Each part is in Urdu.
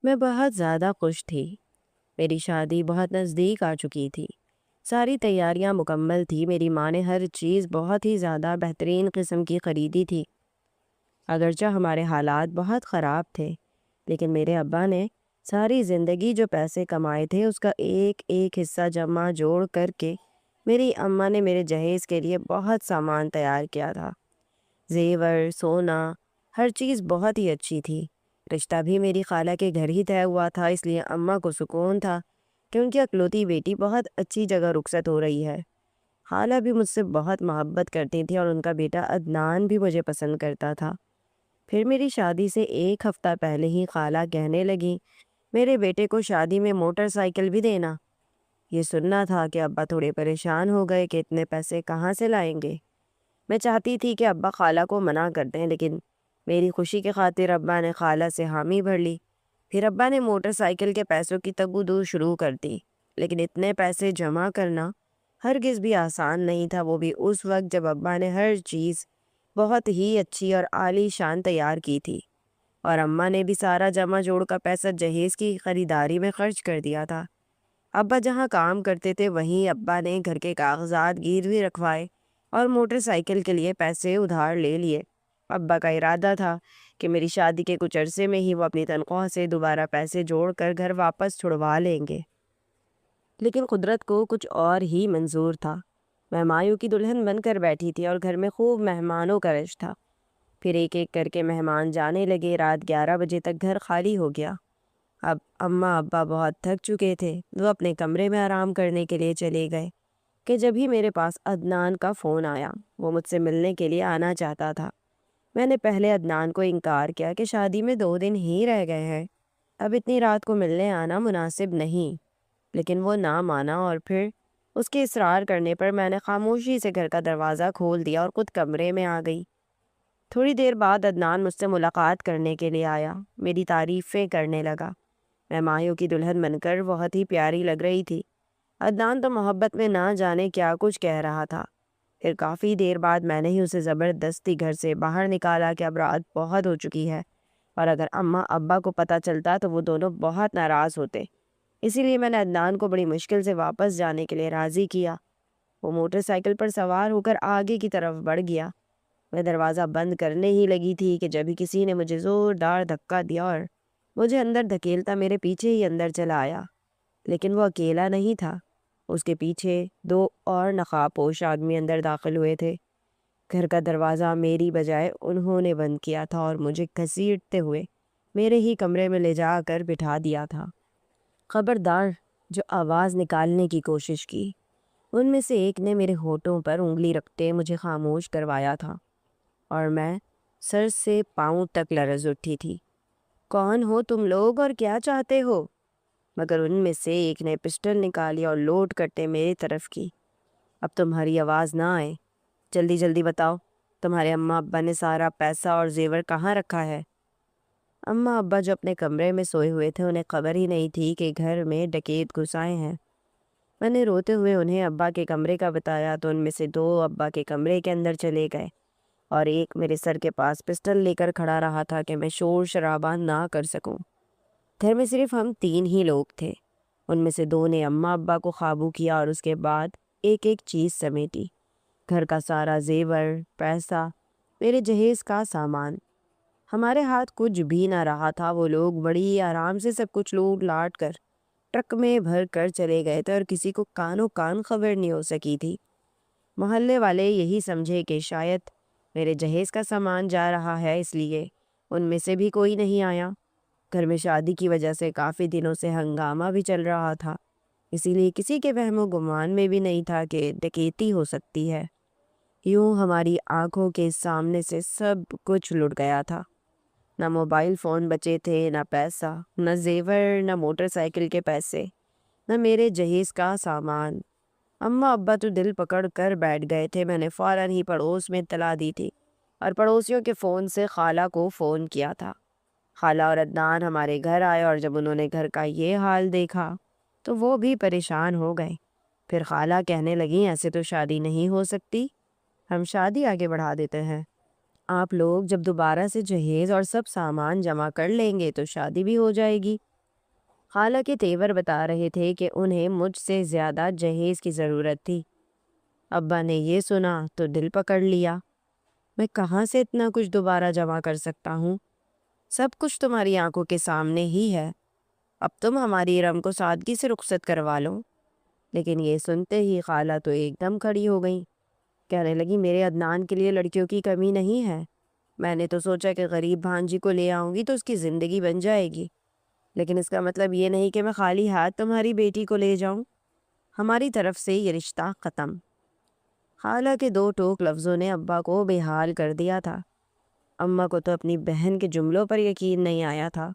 میں بہت زیادہ خوش تھی۔ میری شادی بہت نزدیک آ چکی تھی۔ ساری تیاریاں مکمل تھی۔ میری ماں نے ہر چیز بہت ہی زیادہ بہترین قسم کی خریدی تھی۔ اگرچہ ہمارے حالات بہت خراب تھے، لیکن میرے ابا نے ساری زندگی جو پیسے کمائے تھے اس کا ایک ایک حصہ جمع جوڑ کر کے میری اماں نے میرے جہیز کے لیے بہت سامان تیار کیا تھا۔ زیور، سونا، ہر چیز بہت ہی اچھی تھی۔ رشتہ بھی میری خالہ کے گھر ہی طے ہوا تھا، اس لیے اماں کو سکون تھا کہ ان کی اکلوتی بیٹی بہت اچھی جگہ رخصت ہو رہی ہے۔ خالہ بھی مجھ سے بہت محبت کرتی تھی اور ان کا بیٹا عدنان بھی مجھے پسند کرتا تھا۔ پھر میری شادی سے ایک ہفتہ پہلے ہی خالہ کہنے لگی میرے بیٹے کو شادی میں موٹر سائیکل بھی دینا۔ یہ سننا تھا کہ ابا تھوڑے پریشان ہو گئے کہ اتنے پیسے کہاں سے لائیں گے۔ میں چاہتی تھی کہ ابا خالہ کو منع کر دیں، لیکن میری خوشی کی خاطر ابا نے خالہ سے حامی بھر لی۔ پھر ابا نے موٹر سائیکل کے پیسوں کی تگودو شروع کر دی، لیکن اتنے پیسے جمع کرنا ہرگز بھی آسان نہیں تھا، وہ بھی اس وقت جب ابا نے ہر چیز بہت ہی اچھی اور عالی شان تیار کی تھی، اور اماں نے بھی سارا جمع جوڑ کا پیسہ جہیز کی خریداری میں خرچ کر دیا تھا۔ ابا جہاں کام کرتے تھے وہیں ابا نے گھر کے کاغذات گروی رکھوائے اور موٹر سائیکل کے لیے پیسے ادھار لے لیے۔ ابا کا ارادہ تھا کہ میری شادی کے کچھ عرصے میں ہی وہ اپنی تنخواہ سے دوبارہ پیسے جوڑ کر گھر واپس چھڑوا لیں گے، لیکن قدرت کو کچھ اور ہی منظور تھا۔ میں مایوں کی دلہن بن کر بیٹھی تھی اور گھر میں خوب مہمانوں کا رش تھا۔ پھر ایک ایک کر کے مہمان جانے لگے۔ رات 11 بجے تک گھر خالی ہو گیا۔ اب اماں ابا بہت تھک چکے تھے، وہ اپنے کمرے میں آرام کرنے کے لیے چلے گئے کہ جب ہی میرے پاس عدنان کا فون آیا۔ وہ مجھ سے ملنے کے لیے آنا چاہتا تھا۔ میں نے پہلے عدنان کو انکار کیا کہ شادی میں 2 دن ہی رہ گئے ہیں، اب اتنی رات کو ملنے آنا مناسب نہیں، لیکن وہ نہ مانا، اور پھر اس کے اصرار کرنے پر میں نے خاموشی سے گھر کا دروازہ کھول دیا اور خود کمرے میں آ گئی۔ تھوڑی دیر بعد عدنان مجھ سے ملاقات کرنے کے لیے آیا، میری تعریفیں کرنے لگا۔ میں مایوں کی دلہن بن کر بہت ہی پیاری لگ رہی تھی۔ عدنان تو محبت میں نہ جانے کیا کچھ کہہ رہا تھا۔ پھر کافی دیر بعد میں نے ہی اسے زبردستی گھر سے باہر نکالا کہ اب رات بہت ہو چکی ہے، اور اگر اماں ابا کو پتہ چلتا تو وہ دونوں بہت ناراض ہوتے۔ اسی لیے میں نے عدنان کو بڑی مشکل سے واپس جانے کے لیے راضی کیا۔ وہ موٹر سائیکل پر سوار ہو کر آگے کی طرف بڑھ گیا۔ میں دروازہ بند کرنے ہی لگی تھی کہ جبھی کسی نے مجھے زوردار دھکا دیا اور مجھے اندر دھکیلتا میرے پیچھے ہی اندر چلا آیا۔ لیکن وہ اکیلا نہیں تھا، اس کے پیچھے 2 اور نقاب پوش آدمی اندر داخل ہوئے تھے۔ گھر کا دروازہ میری بجائے انہوں نے بند کیا تھا اور مجھے گھسیٹتے ہوئے میرے ہی کمرے میں لے جا کر بٹھا دیا تھا۔ خبردار جو آواز نکالنے کی کوشش کی، ان میں سے ایک نے میرے ہونٹوں پر انگلی رکھتے مجھے خاموش کروایا تھا، اور میں سر سے پاؤں تک لرز اٹھی تھی۔ کون ہو تم لوگ اور کیا چاہتے ہو؟ مگر ان میں سے ایک نے پسٹل نکالی اور لوڈ کرتے میری طرف کی۔ اب تمہاری آواز نہ آئے، جلدی جلدی بتاؤ، تمہارے اماں ابا نے سارا پیسہ اور زیور کہاں رکھا ہے؟ اماں ابا جو اپنے کمرے میں سوئے ہوئے تھے انہیں خبر ہی نہیں تھی کہ گھر میں ڈکیت گھس آئے ہیں۔ میں نے روتے ہوئے انہیں ابا کے کمرے کا بتایا تو ان میں سے 2 ابا کے کمرے کے اندر چلے گئے، اور ایک میرے سر کے پاس پسٹل لے کر کھڑا رہا تھا کہ میں شور شرابہ نہ کر سکوں۔ گھر میں صرف ہم 3 ہی لوگ تھے۔ ان میں سے 2 نے اماں ابا کو قابو کیا اور اس کے بعد ایک ایک چیز سمیٹی، گھر کا سارا زیور، پیسہ، میرے جہیز کا سامان۔ ہمارے ہاتھ کچھ بھی نہ رہا تھا۔ وہ لوگ بڑی آرام سے سب کچھ لوٹ لاٹ کر ٹرک میں بھر کر چلے گئے تھے اور کسی کو کانوں کان خبر نہیں ہو سکی تھی۔ محلے والے یہی سمجھے کہ شاید میرے جہیز کا سامان جا رہا ہے، اس لیے ان میں سے بھی کوئی نہیں آیا۔ گھر میں شادی کی وجہ سے کافی دنوں سے ہنگامہ بھی چل رہا تھا، اسی لیے کسی کے وہم و گمان میں بھی نہیں تھا کہ ڈکیتی ہو سکتی ہے۔ یوں ہماری آنکھوں کے سامنے سے سب کچھ لٹ گیا تھا۔ نہ موبائل فون بچے تھے، نہ پیسہ، نہ زیور، نہ موٹر سائیکل کے پیسے، نہ میرے جہیز کا سامان۔ اماں ابا تو دل پکڑ کر بیٹھ گئے تھے۔ میں نے فوراً ہی پڑوس میں اطلاع دی تھی اور پڑوسیوں کے فون سے خالہ کو فون کیا تھا۔ خالہ اور عدنان ہمارے گھر آئے اور جب انہوں نے گھر کا یہ حال دیکھا تو وہ بھی پریشان ہو گئے۔ پھر خالہ کہنے لگیں ایسے تو شادی نہیں ہو سکتی، ہم شادی آگے بڑھا دیتے ہیں۔ آپ لوگ جب دوبارہ سے جہیز اور سب سامان جمع کر لیں گے تو شادی بھی ہو جائے گی۔ خالہ کے تیور بتا رہے تھے کہ انہیں مجھ سے زیادہ جہیز کی ضرورت تھی۔ ابا نے یہ سنا تو دل پکڑ لیا۔ میں کہاں سے اتنا کچھ دوبارہ جمع کر سکتا ہوں؟ سب کچھ تمہاری آنکھوں کے سامنے ہی ہے، اب تم ہماری ارم کو سادگی سے رخصت کروا لو۔ لیکن یہ سنتے ہی خالہ تو ایک دم کھڑی ہو گئیں، کہنے لگی میرے عدنان کے لیے لڑکیوں کی کمی نہیں ہے، میں نے تو سوچا کہ غریب بھانجی کو لے آؤں گی تو اس کی زندگی بن جائے گی، لیکن اس کا مطلب یہ نہیں کہ میں خالی ہاتھ تمہاری بیٹی کو لے جاؤں۔ ہماری طرف سے یہ رشتہ ختم۔ خالہ کے دو ٹوک لفظوں نے ابا کو بے حال کر دیا تھا۔ اماں کو تو اپنی بہن کے جملوں پر یقین نہیں آیا تھا۔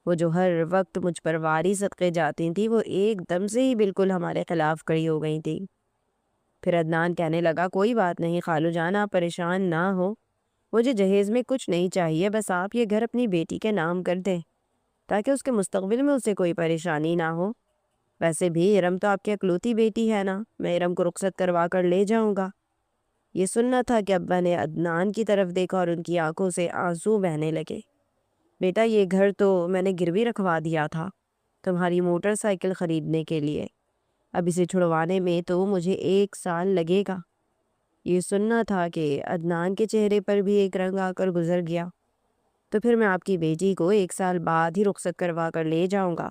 وہ جو ہر وقت مجھ پر واری صدقے جاتی تھیں وہ ایک دم سے ہی بالکل ہمارے خلاف کھڑی ہو گئی تھی۔ پھر عدنان کہنے لگا کوئی بات نہیں خالو جان، آپ پریشان نہ ہو، مجھے جہیز میں کچھ نہیں چاہیے، بس آپ یہ گھر اپنی بیٹی کے نام کر دیں تاکہ اس کے مستقبل میں اسے کوئی پریشانی نہ ہو۔ ویسے بھی ارم تو آپ کی اکلوتی بیٹی ہے نا، میں ارم کو رخصت کروا کر لے جاؤں گا۔ یہ سننا تھا کہ ابا نے عدنان کی طرف دیکھا اور ان کی آنکھوں سے آنسو بہنے لگے۔ بیٹا یہ گھر تو میں نے گروی رکھوا دیا تھا تمہاری موٹر سائیکل خریدنے کے لیے، اب اسے چھڑوانے میں تو مجھے 1 سال لگے گا۔ یہ سننا تھا کہ عدنان کے چہرے پر بھی ایک رنگ آ کر گزر گیا۔ تو پھر میں آپ کی بیٹی کو 1 سال بعد ہی رخصت کروا کر لے جاؤں گا،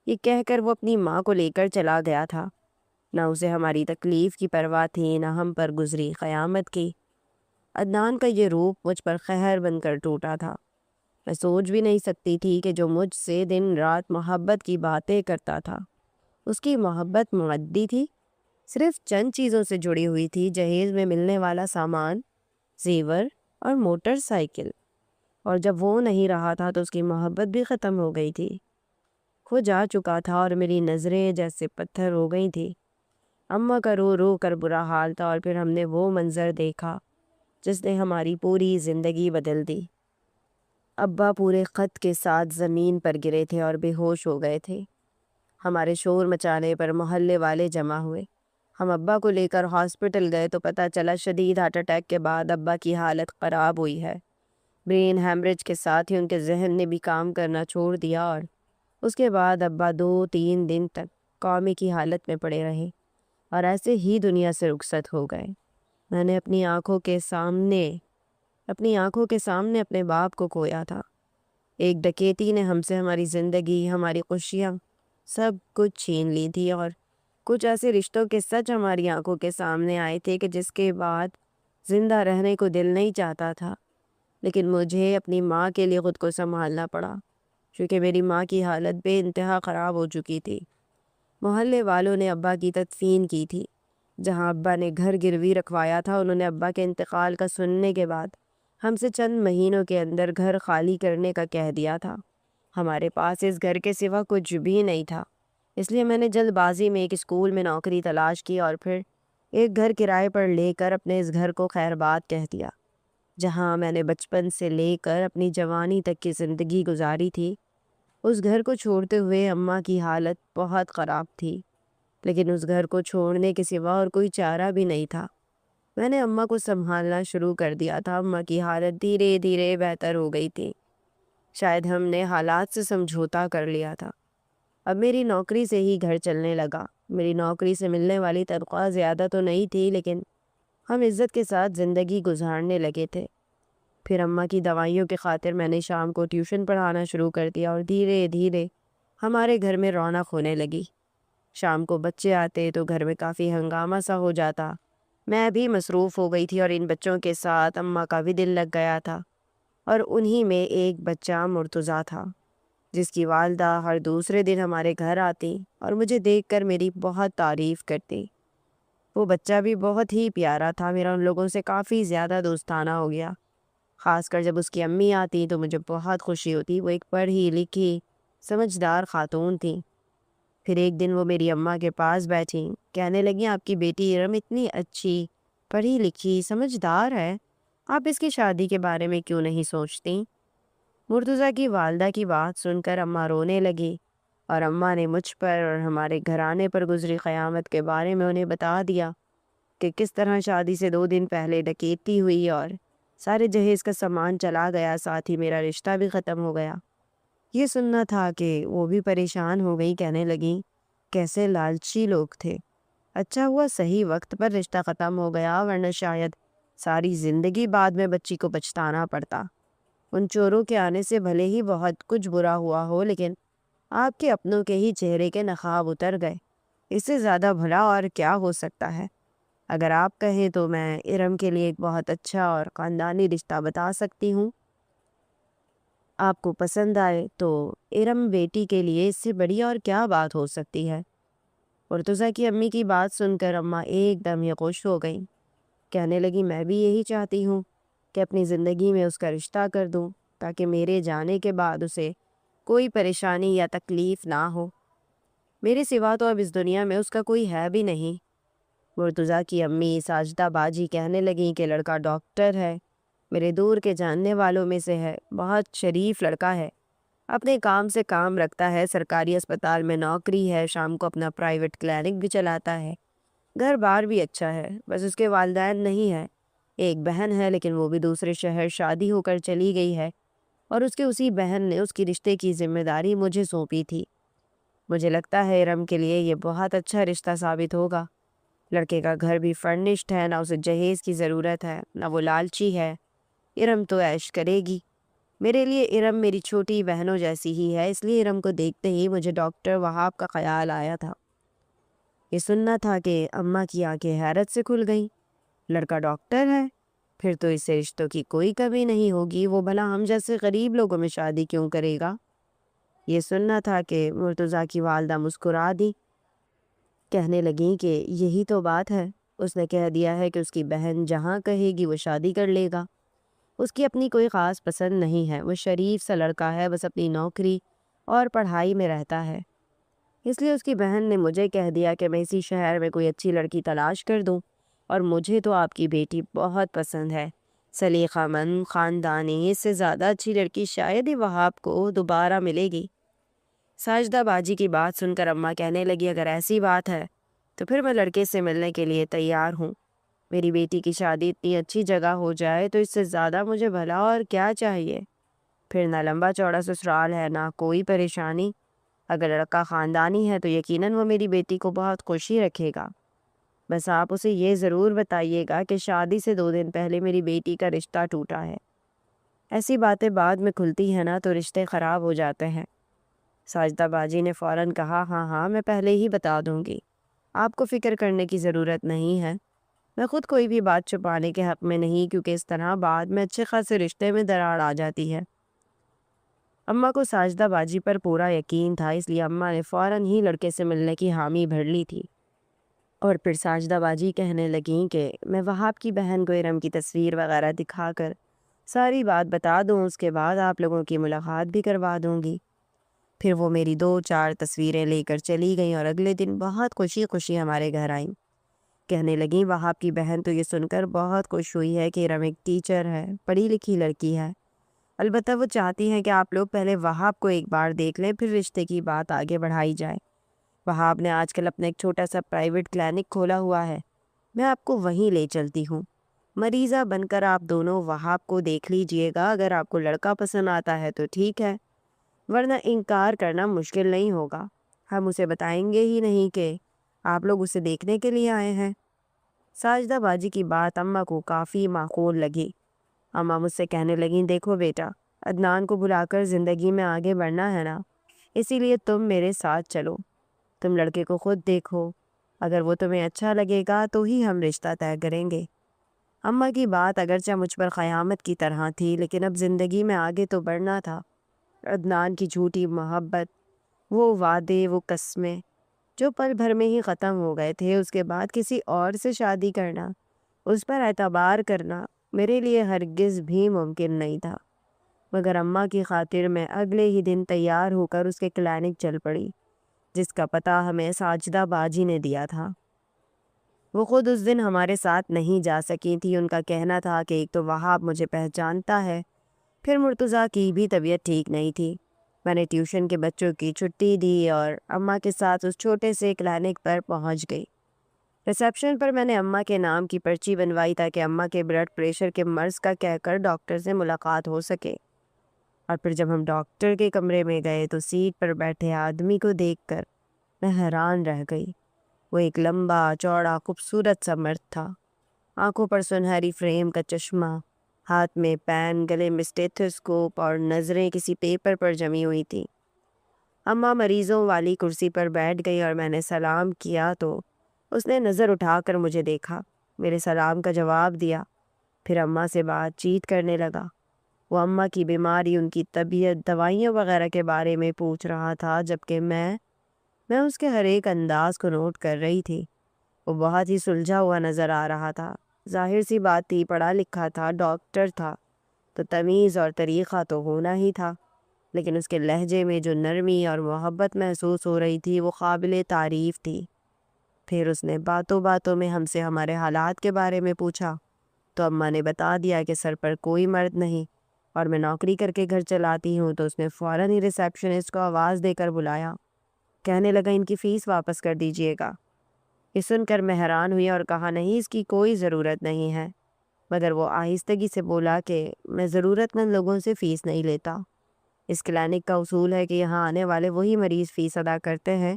یہ کہہ کر وہ اپنی ماں کو لے کر چلا گیا تھا۔ نہ اسے ہماری تکلیف کی پرواہ تھی، نہ ہم پر گزری قیامت کی۔ عدنان کا یہ روپ مجھ پر قہر بن کر ٹوٹا تھا۔ میں سوچ بھی نہیں سکتی تھی کہ جو مجھ سے دن رات محبت کی باتیں کرتا تھا، اس کی محبت معدی تھی، صرف چند چیزوں سے جڑی ہوئی تھی، جہیز میں ملنے والا سامان، زیور اور موٹر سائیکل، اور جب وہ نہیں رہا تھا تو اس کی محبت بھی ختم ہو گئی تھی۔ وہ جا چکا تھا اور میری نظریں جیسے پتھر ہو گئی تھی۔ اماں کا رو رو کر برا حال تھا، اور پھر ہم نے وہ منظر دیکھا جس نے ہماری پوری زندگی بدل دی۔ ابا پورے خط کے ساتھ زمین پر گرے تھے اور بے ہوش ہو گئے تھے۔ ہمارے شور مچانے پر محلے والے جمع ہوئے۔ ہم ابا کو لے کر ہاسپٹل گئے تو پتہ چلا شدید ہارٹ اٹیک کے بعد ابا کی حالت خراب ہوئی ہے۔ برین ہیمریج کے ساتھ ہی ان کے ذہن نے بھی کام کرنا چھوڑ دیا، اور اس کے بعد ابا 2-3 دن تک کومے کی حالت میں پڑے رہے اور ایسے ہی دنیا سے رخصت ہو گئے۔ میں نے اپنی آنکھوں کے سامنے اپنے باپ کو کھویا تھا۔ ایک ڈکیتی نے ہم سے ہماری زندگی، ہماری خوشیاں، سب کچھ چھین لی تھی، اور کچھ ایسے رشتوں کے سچ ہماری آنکھوں کے سامنے آئے تھے کہ جس کے بعد زندہ رہنے کو دل نہیں چاہتا تھا، لیکن مجھے اپنی ماں کے لیے خود کو سنبھالنا پڑا کیونکہ میری ماں کی حالت بے انتہا خراب ہو چکی تھی۔ محلے والوں نے ابا کی تدفین کی تھی۔ جہاں ابا نے گھر گروی رکھوایا تھا، انہوں نے ابا کے انتقال کا سننے کے بعد ہم سے چند مہینوں کے اندر گھر خالی کرنے کا کہہ دیا تھا۔ ہمارے پاس اس گھر کے سوا کچھ بھی نہیں تھا، اس لیے میں نے جلد بازی میں ایک اسکول میں نوکری تلاش کی اور پھر ایک گھر کرائے پر لے کر اپنے اس گھر کو خیرباد کہہ دیا، جہاں میں نے بچپن سے لے کر اپنی جوانی تک کی زندگی گزاری تھی۔ اس گھر کو چھوڑتے ہوئے اماں کی حالت بہت خراب تھی، لیکن اس گھر کو چھوڑنے کے سوا اور کوئی چارہ بھی نہیں تھا۔ میں نے اماں کو سنبھالنا شروع کر دیا تھا۔ اماں کی حالت دھیرے دھیرے بہتر ہو گئی تھی، شاید ہم نے حالات سے سمجھوتا کر لیا تھا۔ اب میری نوکری سے ہی گھر چلنے لگا۔ میری نوکری سے ملنے والی تنخواہ زیادہ تو نہیں تھی، لیکن ہم عزت کے ساتھ زندگی گزارنے لگے تھے۔ پھر اماں کی دوائیوں کے خاطر میں نے شام کو ٹیوشن پڑھانا شروع کر دیا، اور دھیرے دھیرے ہمارے گھر میں رونق ہونے لگی۔ شام کو بچے آتے تو گھر میں کافی ہنگامہ سا ہو جاتا۔ میں بھی مصروف ہو گئی تھی اور ان بچوں کے ساتھ اماں کا بھی دل لگ گیا تھا، اور انہی میں ایک بچہ مرتضیٰ تھا جس کی والدہ ہر دوسرے دن ہمارے گھر آتی اور مجھے دیکھ کر میری بہت تعریف کرتی۔ وہ بچہ بھی بہت ہی پیارا تھا، میرا ان لوگوں سے کافی زیادہ دوستانہ ہو گیا۔ خاص کر جب اس کی امی آتی تو مجھے بہت خوشی ہوتی۔ وہ ایک پڑھی لکھی سمجھدار خاتون تھیں۔ پھر ایک دن وہ میری اماں کے پاس بیٹھیں، کہنے لگیں آپ کی بیٹی ارم اتنی اچھی، پڑھی لکھی، سمجھدار ہے، آپ اس کی شادی کے بارے میں کیوں نہیں سوچتی؟ مرتضیٰ کی والدہ کی بات سن کر اماں رونے لگی، اور اماں نے مجھ پر اور ہمارے گھرانے پر گزری قیامت کے بارے میں انہیں بتا دیا کہ کس طرح شادی سے 2 دن پہلے ڈکیتی ہوئی اور سارے جہیز کا سامان چلا گیا، ساتھ ہی میرا رشتہ بھی ختم ہو گیا۔ یہ سننا تھا کہ وہ بھی پریشان ہو گئی، کہنے لگیں کیسے لالچی لوگ تھے، اچھا ہوا صحیح وقت پر رشتہ ختم ہو گیا، ورنہ شاید ساری زندگی بعد میں بچی کو پچھتانا پڑتا۔ ان چوروں کے آنے سے بھلے ہی بہت کچھ برا ہوا ہو، لیکن آپ کے اپنوں کے ہی چہرے کے نقاب اتر گئے، اس سے زیادہ بھلا اور کیا ہو سکتا ہے؟ اگر آپ کہیں تو میں ارم کے لیے ایک بہت اچھا اور خاندانی رشتہ بتا سکتی ہوں۔ آپ کو پسند آئے تو ارم بیٹی کے لیے اس سے بڑی اور کیا بات ہو سکتی ہے؟ مرتضیٰ کی امی کی بات سن کر اماں ایک دم ہی خوش ہو گئیں، کہنے لگی میں بھی یہی چاہتی ہوں کہ اپنی زندگی میں اس کا رشتہ کر دوں تاکہ میرے جانے کے بعد اسے کوئی پریشانی یا تکلیف نہ ہو۔ میرے سوا تو اب اس دنیا میں اس کا کوئی ہے بھی نہیں۔ مرتضیٰ کی امی ساجدہ باجی کہنے لگیں کہ لڑکا ڈاکٹر ہے، میرے دور کے جاننے والوں میں سے ہے، بہت شریف لڑکا ہے، اپنے کام سے کام رکھتا ہے، سرکاری اسپتال میں نوکری ہے، شام کو اپنا پرائیویٹ کلینک بھی چلاتا ہے، گھر بار بھی اچھا ہے، بس اس کے والدین نہیں ہیں، ایک بہن ہے لیکن وہ بھی دوسرے شہر شادی ہو کر چلی گئی ہے، اور اس کے اسی بہن نے اس کی رشتے کی ذمہ داری مجھے سونپی تھی۔ مجھے لگتا ہے ارم کے لیے یہ بہت اچھا رشتہ ثابت ہوگا۔ لڑکے کا گھر بھی فرنشڈ ہے، نہ اسے جہیز کی ضرورت ہے، نہ وہ لالچی ہے، ارم تو عیش کرے گی۔ میرے لیے ارم میری چھوٹی بہنوں جیسی ہی ہے، اس لیے ارم کو دیکھتے ہی مجھے ڈاکٹر وہاب کا خیال آیا تھا۔ یہ سننا تھا کہ اماں کی آنکھیں حیرت سے کھل گئیں۔ لڑکا ڈاکٹر ہے؟ پھر تو اس سے رشتوں کی کوئی کمی نہیں ہوگی، وہ بھلا ہم جیسے غریب لوگوں میں شادی کیوں کرے گا؟ یہ سننا تھا کہ مرتضیٰ کی والدہ مسکرا دی، کہنے لگیں کہ یہی تو بات ہے، اس نے کہہ دیا ہے کہ اس کی بہن جہاں کہے گی وہ شادی کر لے گا۔ اس کی اپنی کوئی خاص پسند نہیں ہے، وہ شریف سا لڑکا ہے، بس اپنی نوکری اور پڑھائی میں رہتا ہے، اس لیے اس کی بہن نے مجھے کہہ دیا کہ میں اسی شہر میں کوئی اچھی لڑکی تلاش کر دوں، اور مجھے تو آپ کی بیٹی بہت پسند ہے، سلیقہ مند، خاندانی، اس سے زیادہ اچھی لڑکی شاید ہی وہاب کو دوبارہ ملے گی۔ ساجدہ باجی کی بات سن کر اماں کہنے لگی اگر ایسی بات ہے تو پھر میں لڑکے سے ملنے کے لیے تیار ہوں۔ میری بیٹی کی شادی اتنی اچھی جگہ ہو جائے تو اس سے زیادہ مجھے بھلا اور کیا چاہیے؟ پھر نہ لمبا چوڑا سسرال ہے، نہ کوئی پریشانی۔ اگر لڑکا خاندانی ہے تو یقیناً وہ میری بیٹی کو بہت خوشی رکھے گا۔ بس آپ اسے یہ ضرور بتائیے گا کہ شادی سے 2 دن پہلے میری بیٹی کا رشتہ ٹوٹا ہے۔ ایسی باتیں بعد میں کھلتی ہیں نا تو رشتے خراب ہو جاتے ہیں۔ ساجدہ باجی نے فوراً کہا ہاں ہاں میں پہلے ہی بتا دوں گی، آپ کو فکر کرنے کی ضرورت نہیں ہے، میں خود کوئی بھی بات چھپانے کے حق میں نہیں، کیونکہ اس طرح بعد میں اچھے خاصے رشتے میں دراڑ آ جاتی ہے۔ اماں کو ساجدہ باجی پر پورا یقین تھا، اس لیے اماں نے فوراً ہی لڑکے سے ملنے کی حامی بھر لی تھی، اور پھر ساجدہ باجی کہنے لگیں کہ میں وہاب کی بہن کو ارم کی تصویر وغیرہ دکھا کر ساری بات بتا دوں، اس کے بعد آپ لوگوں کی ملاقات بھی کروا دوں گی۔ پھر وہ میری 2-4 تصویریں لے کر چلی گئیں اور اگلے دن بہت خوشی خوشی ہمارے گھر آئیں۔ کہنے لگیں وہاب کی بہن تو یہ سن کر بہت خوش ہوئی ہے کہ ارم ایک ٹیچر ہے، پڑھی لکھی لڑکی ہے، البتہ وہ چاہتی ہیں کہ آپ لوگ پہلے وہاب کو ایک بار دیکھ لیں، پھر رشتے کی بات آگے بڑھائی جائے۔ وہاب نے آج کل اپنا ایک چھوٹا سا پرائیویٹ کلینک کھولا ہوا ہے، میں آپ کو وہیں لے چلتی ہوں، مریضہ بن کر آپ دونوں وہاب کو دیکھ لیجئے گا، اگر آپ کو لڑکا پسند آتا ہے تو ٹھیک ہے، ورنہ انکار کرنا مشکل نہیں ہوگا، ہم اسے بتائیں گے ہی نہیں کہ آپ لوگ اسے دیکھنے کے لیے آئے ہیں۔ ساجدہ باجی کی بات اماں کو کافی معقول لگی۔ اماں مجھ سے کہنے لگیں دیکھو بیٹا، عدنان کو بلا کر زندگی میں آگے بڑھنا ہے نا، اسی لیے تم میرے ساتھ چلو، تم لڑکے کو خود دیکھو، اگر وہ تمہیں اچھا لگے گا تو ہی ہم رشتہ طے کریں گے۔ اماں کی بات اگرچہ مجھ پر قیامت کی طرح تھی، لیکن اب زندگی میں آگے تو بڑھنا تھا۔ عدنان کی جھوٹی محبت، وہ وعدے، وہ قسمیں جو پل بھر میں ہی ختم ہو گئے تھے، اس کے بعد کسی اور سے شادی کرنا، اس پر اعتبار کرنا میرے لیے ہرگز بھی ممکن نہیں تھا، مگر اماں کی خاطر میں اگلے ہی دن تیار ہو کر اس کے کلینک چل پڑی، جس کا پتہ ہمیں ساجدہ باجی نے دیا تھا۔ وہ خود اس دن ہمارے ساتھ نہیں جا سکی تھی، ان کا کہنا تھا کہ ایک تو وہاب مجھے پہچانتا ہے، پھر مرتضیٰ کی بھی طبیعت ٹھیک نہیں تھی، میں نے ٹیوشن کے بچوں کی چھٹی دی اور اماں کے ساتھ اس چھوٹے سے کلینک پر پہنچ گئی۔ ریسیپشن پر میں نے اماں کے نام کی پرچی بنوائی تاکہ اماں کے بلڈ پریشر کے مرض کا کہہ کر ڈاکٹر سے ملاقات ہو سکے۔ اور پھر جب ہم ڈاکٹر کے کمرے میں گئے تو سیٹ پر بیٹھے آدمی کو دیکھ کر میں حیران رہ گئی۔ وہ ایک لمبا چوڑا خوبصورت سا مرد تھا، آنکھوں پر سنہری فریم کا چشمہ، ہاتھ میں پین، گلے میں اسٹیتھوسکوپ اور نظریں کسی پیپر پر جمی ہوئی تھیں۔ اماں مریضوں والی کرسی پر بیٹھ گئی اور میں نے سلام کیا تو اس نے نظر اٹھا کر مجھے دیکھا، میرے سلام کا جواب دیا، پھر اماں سے بات چیت کرنے لگا۔ وہ اماں کی بیماری، ان کی طبیعت، دوائیاں وغیرہ کے بارے میں پوچھ رہا تھا، جبکہ میں اس کے ہر ایک انداز کو نوٹ کر رہی تھی۔ وہ بہت ہی سلجھا ہوا نظر آ رہا تھا۔ ظاہر سی بات تھی، پڑھا لکھا تھا، ڈاکٹر تھا تو تمیز اور طریقہ تو ہونا ہی تھا، لیکن اس کے لہجے میں جو نرمی اور محبت محسوس ہو رہی تھی وہ قابل تعریف تھی۔ پھر اس نے باتوں باتوں میں ہم سے ہمارے حالات کے بارے میں پوچھا تو اماں نے بتا دیا کہ سر پر کوئی مرد نہیں اور میں نوکری کر کے گھر چلاتی ہوں، تو اس نے فوراً ہی ریسیپشنسٹ کو آواز دے کر بلایا، کہنے لگا ان کی فیس واپس کر دیجیے گا۔ یہ سن کر میں حیران ہوئی اور کہا نہیں، اس کی کوئی ضرورت نہیں ہے، مگر وہ آہستگی سے بولا کہ میں ضرورت مند لوگوں سے فیس نہیں لیتا۔ اس کلینک کا اصول ہے کہ یہاں آنے والے وہی مریض فیس ادا کرتے ہیں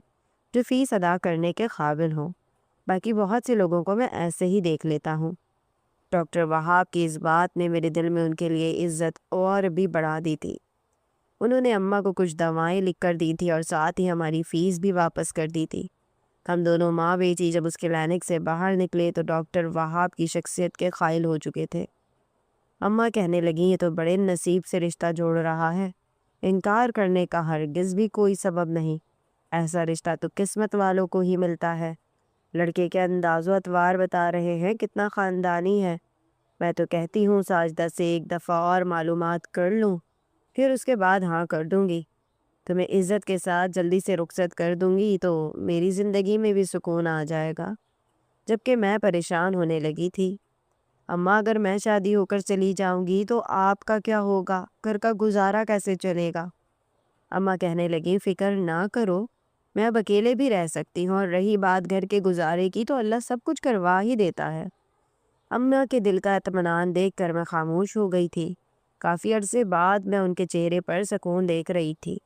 جو فیس ادا کرنے کے قابل ہوں، باقی بہت سے لوگوں کو میں ایسے ہی دیکھ لیتا ہوں۔ ڈاکٹر وہاب کی اس بات نے میرے دل میں ان کے لیے عزت اور بھی بڑھا دی تھی۔ انہوں نے اماں کو کچھ دوائیں لکھ کر دی تھی اور ساتھ ہی ہماری فیس بھی واپس کر دی تھی۔ ہم دونوں ماں بیٹی جب اس کلینک سے باہر نکلے تو ڈاکٹر وہاب کی شخصیت کے قائل ہو چکے تھے۔ اماں کہنے لگیں یہ تو بڑے نصیب سے رشتہ جوڑ رہا ہے، انکار کرنے کا ہرگز بھی کوئی سبب نہیں، ایسا رشتہ تو قسمت والوں کو ہی ملتا ہے۔ لڑکے کے انداز و اطوار بتا رہے ہیں کتنا خاندانی ہے، میں تو کہتی ہوں ساجدہ سے ایک دفعہ اور معلومات کر لوں، پھر اس کے بعد ہاں کر دوں گی، تمہیں عزت کے ساتھ جلدی سے رخصت کر دوں گی تو میری زندگی میں بھی سکون آ جائے گا۔ جبکہ میں پریشان ہونے لگی تھی، اماں اگر میں شادی ہو کر چلی جاؤں گی تو آپ کا کیا ہوگا، گھر کا گزارا کیسے چلے گا؟ اماں کہنے لگی فکر نہ کرو، میں اب اکیلے بھی رہ سکتی ہوں، اور رہی بات گھر کے گزارے کی تو اللہ سب کچھ کروا ہی دیتا ہے۔ اماں کے دل کا اطمینان دیکھ کر میں خاموش ہو گئی تھی۔ کافی عرصے بعد میں ان کے چہرے پر سکون دیکھ رہی تھی۔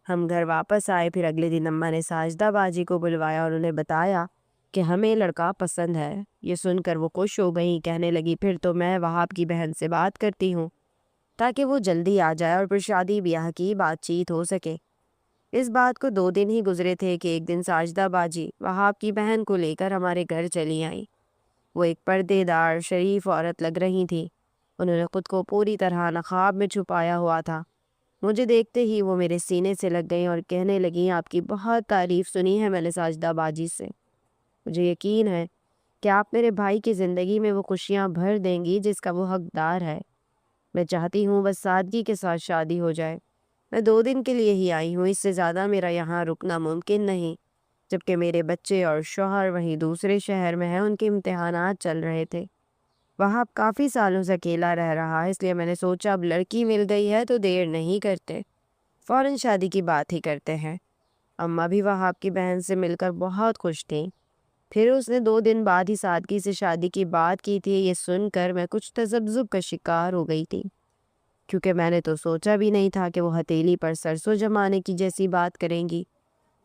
ہم گھر واپس آئے، پھر اگلے دن اماں نے ساجدہ باجی کو بلوایا اور انہیں بتایا کہ ہمیں لڑکا پسند ہے۔ یہ سن کر وہ خوش ہو گئیں، کہنے لگی پھر تو میں وہاب کی بہن سے بات کرتی ہوں تاکہ وہ جلدی آ جائے اور پھر شادی بیاہ کی بات چیت ہو سکے۔ اس بات کو 2 دن ہی گزرے تھے کہ ایک دن ساجدہ باجی وہاب کی بہن کو لے کر ہمارے گھر چلی آئیں۔ وہ ایک پردے دار شریف عورت لگ رہی تھی، انہوں نے خود کو پوری طرح نقاب میں چھپایا ہوا تھا۔ مجھے دیکھتے ہی وہ میرے سینے سے لگ گئیں اور کہنے لگیں آپ کی بہت تعریف سنی ہے میں نے ساجدہ باجی سے، مجھے یقین ہے کہ آپ میرے بھائی کی زندگی میں وہ خوشیاں بھر دیں گی جس کا وہ حقدار ہے۔ میں چاہتی ہوں بس سادگی کے ساتھ شادی ہو جائے۔ میں 2 دن کے لیے ہی آئی ہوں، اس سے زیادہ میرا یہاں رکنا ممکن نہیں، جبکہ میرے بچے اور شوہر وہیں دوسرے شہر میں ہیں، ان کے امتحانات چل رہے تھے۔ وہاں کافی سالوں سے اکیلا رہ رہا ہے، اس لیے میں نے سوچا اب لڑکی مل گئی ہے تو دیر نہیں کرتے، فوراً شادی کی بات ہی کرتے ہیں۔ اماں بھی وہاب کی بہن سے مل کر بہت خوش تھیں۔ پھر اس نے 2 دن بعد ہی سادگی سے شادی کی بات کی تھی۔ یہ سن کر میں کچھ تذبذب کا شکار ہو گئی تھی، کیونکہ میں نے تو سوچا بھی نہیں تھا کہ وہ ہتھیلی پر سرسوں جمانے کی جیسی بات کریں گی۔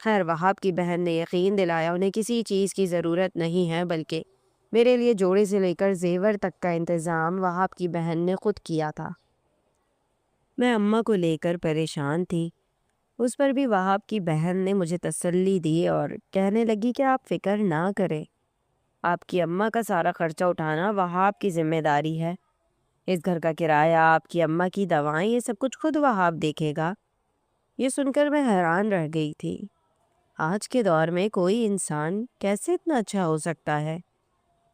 خیر وہاب کی بہن نے یقین دلایا انہیں کسی چیز کی ضرورت نہیں ہے، بلکہ میرے لیے جوڑے سے لے کر زیور تک کا انتظام وہاب کی بہن نے خود کیا تھا۔ میں اماں کو لے کر پریشان تھی، اس پر بھی وہاب کی بہن نے مجھے تسلی دی اور کہنے لگی کہ آپ فکر نہ کریں، آپ کی اماں کا سارا خرچہ اٹھانا وہاب کی ذمہ داری ہے، اس گھر کا کرایہ، آپ کی اماں کی دوائیں، یہ سب کچھ خود وہاب دیکھے گا۔ یہ سن کر میں حیران رہ گئی تھی، آج کے دور میں کوئی انسان کیسے اتنا اچھا ہو سکتا ہے؟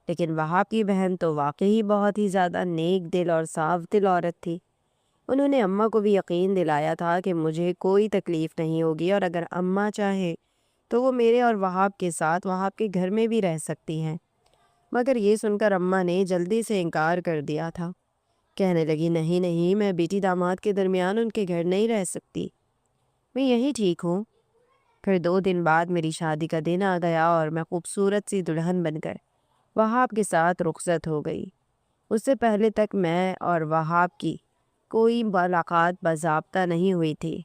لیکن وہاب کی بہن تو واقعی بہت ہی زیادہ نیک دل اور صاف دل عورت تھی۔ انہوں نے اماں کو بھی یقین دلایا تھا کہ مجھے کوئی تکلیف نہیں ہوگی، اور اگر اماں چاہے تو وہ میرے اور وہاب کے ساتھ وہاب کے گھر میں بھی رہ سکتی ہیں۔ مگر یہ سن کر اماں نے جلدی سے انکار کر دیا تھا، کہنے لگی نہیں نہیں، میں بیٹی داماد کے درمیان ان کے گھر نہیں رہ سکتی، میں یہی ٹھیک ہوں۔ پھر 2 دن بعد میری شادی کا دن آ گیا اور میں خوبصورت سی دلہن بن کر وہاب کے ساتھ رخصت ہو گئی۔ اس سے پہلے تک میں اور وہاب کی کوئی ملاقات باضابطہ نہیں ہوئی تھی۔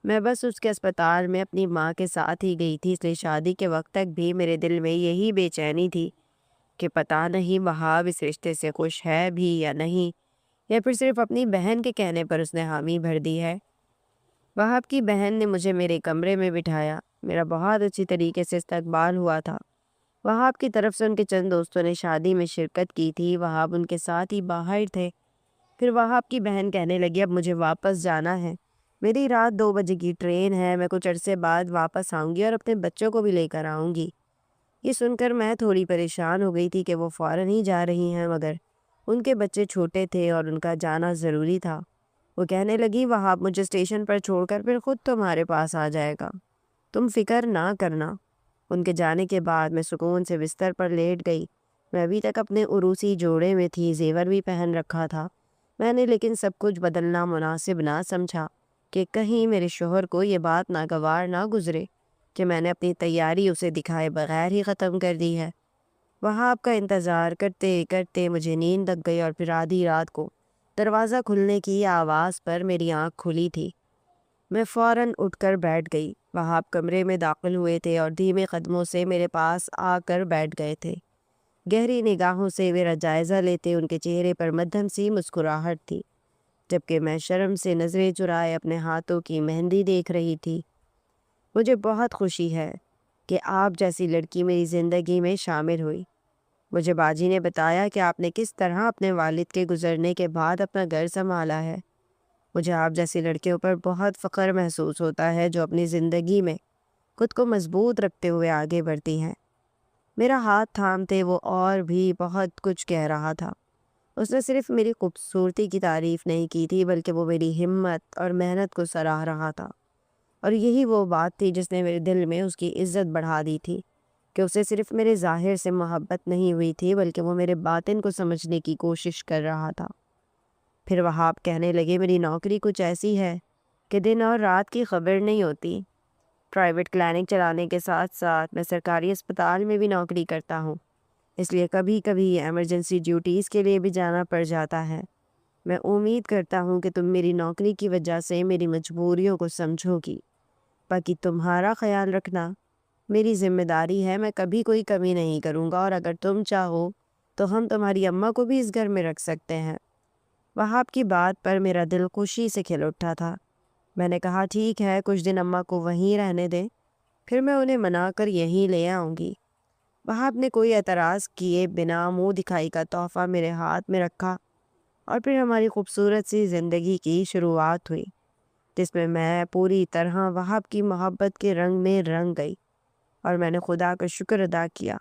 میں بس اس کے اسپتال میں اپنی ماں کے ساتھ ہی گئی تھی، اس لیے شادی کے وقت تک بھی میرے دل میں یہی بے چینی تھی کہ پتہ نہیں وہاب اس رشتے سے خوش ہے بھی یا نہیں، یا پھر صرف اپنی بہن کے کہنے پر اس نے حامی بھر دی ہے۔ وہاب کی بہن نے مجھے میرے کمرے میں بٹھایا، میرا بہت اچھی طریقے سے استقبال ہوا تھا۔ وہاب کی طرف سے ان کے چند دوستوں نے شادی میں شرکت کی تھی، وہاب ان کے ساتھ ہی باہر تھے۔ پھر وہاب کی بہن کہنے لگی اب مجھے واپس جانا ہے، میری رات 2 بجے کی ٹرین ہے، میں کچھ عرصے بعد واپس آؤں گی اور اپنے بچوں کو بھی لے کر آؤں گی۔ یہ سن کر میں تھوڑی پریشان ہو گئی تھی کہ وہ فوراً ہی جا رہی ہیں، مگر ان کے بچے چھوٹے تھے اور ان کا جانا ضروری تھا۔ وہ کہنے لگی وہاب مجھے اسٹیشن پر چھوڑ کر پھر خود تمہارے پاس آ جائے گا، تم فکر نہ کرنا۔ ان کے جانے کے بعد میں سکون سے بستر پر لیٹ گئی۔ میں ابھی تک اپنے عروسی جوڑے میں تھی، زیور بھی پہن رکھا تھا میں نے، لیکن سب کچھ بدلنا مناسب نہ سمجھا کہ کہیں میرے شوہر کو یہ بات ناگوار نہ گزرے کہ میں نے اپنی تیاری اسے دکھائے بغیر ہی ختم کر دی ہے۔ وہاں آپ کا انتظار کرتے کرتے مجھے نیند لگ گئی اور پھر آدھی رات کو دروازہ کھلنے کی آواز پر میری آنکھ کھلی تھی۔ میں فوراً اٹھ کر بیٹھ گئی۔ وہاب کمرے میں داخل ہوئے تھے اور دھیمے قدموں سے میرے پاس آ کر بیٹھ گئے تھے۔ گہری نگاہوں سے میرا جائزہ لیتے ان کے چہرے پر مدھم سی مسکراہٹ تھی، جبکہ میں شرم سے نظریں چرائے اپنے ہاتھوں کی مہندی دیکھ رہی تھی۔ مجھے بہت خوشی ہے کہ آپ جیسی لڑکی میری زندگی میں شامل ہوئی۔ مجھے باجی نے بتایا کہ آپ نے کس طرح اپنے والد کے گزرنے کے بعد اپنا گھر سنبھالا ہے۔ مجھے آپ جیسی لڑکیوں پر بہت فخر محسوس ہوتا ہے جو اپنی زندگی میں خود کو مضبوط رکھتے ہوئے آگے بڑھتی ہیں۔ میرا ہاتھ تھامتے وہ اور بھی بہت کچھ کہہ رہا تھا۔ اس نے صرف میری خوبصورتی کی تعریف نہیں کی تھی، بلکہ وہ میری ہمت اور محنت کو سراہ رہا تھا، اور یہی وہ بات تھی جس نے میرے دل میں اس کی عزت بڑھا دی تھی کہ اسے صرف میرے ظاہر سے محبت نہیں ہوئی تھی، بلکہ وہ میرے باطن کو سمجھنے کی کوشش کر رہا تھا۔ پھر وہاب کہنے لگے میری نوکری کچھ ایسی ہے کہ دن اور رات کی خبر نہیں ہوتی۔ پرائیویٹ کلینک چلانے کے ساتھ ساتھ میں سرکاری اسپتال میں بھی نوکری کرتا ہوں، اس لیے کبھی کبھی ایمرجنسی ڈیوٹیز کے لیے بھی جانا پڑ جاتا ہے۔ میں امید کرتا ہوں کہ تم میری نوکری کی وجہ سے میری مجبوریوں کو سمجھو گی۔ باقی تمہارا خیال رکھنا میری ذمہ داری ہے، میں کبھی کوئی کمی نہیں کروں گا، اور اگر تم چاہو تو ہم تمہاری اماں کو بھی اس گھر میں رکھ سکتے ہیں۔ وہاب کی بات پر میرا دل خوشی سے کھل اٹھا تھا۔ میں نے کہا ٹھیک ہے، کچھ دن اماں کو وہیں رہنے دیں، پھر میں انہیں منا کر یہیں لے آؤں گی۔ وہاب نے کوئی اعتراض کیے بنا منہ دکھائی کا تحفہ میرے ہاتھ میں رکھا، اور پھر ہماری خوبصورت سی زندگی کی شروعات ہوئی، جس میں پوری طرح وہاب کی محبت کے رنگ میں رنگ گئی، اور میں نے خدا کا شکر ادا کیا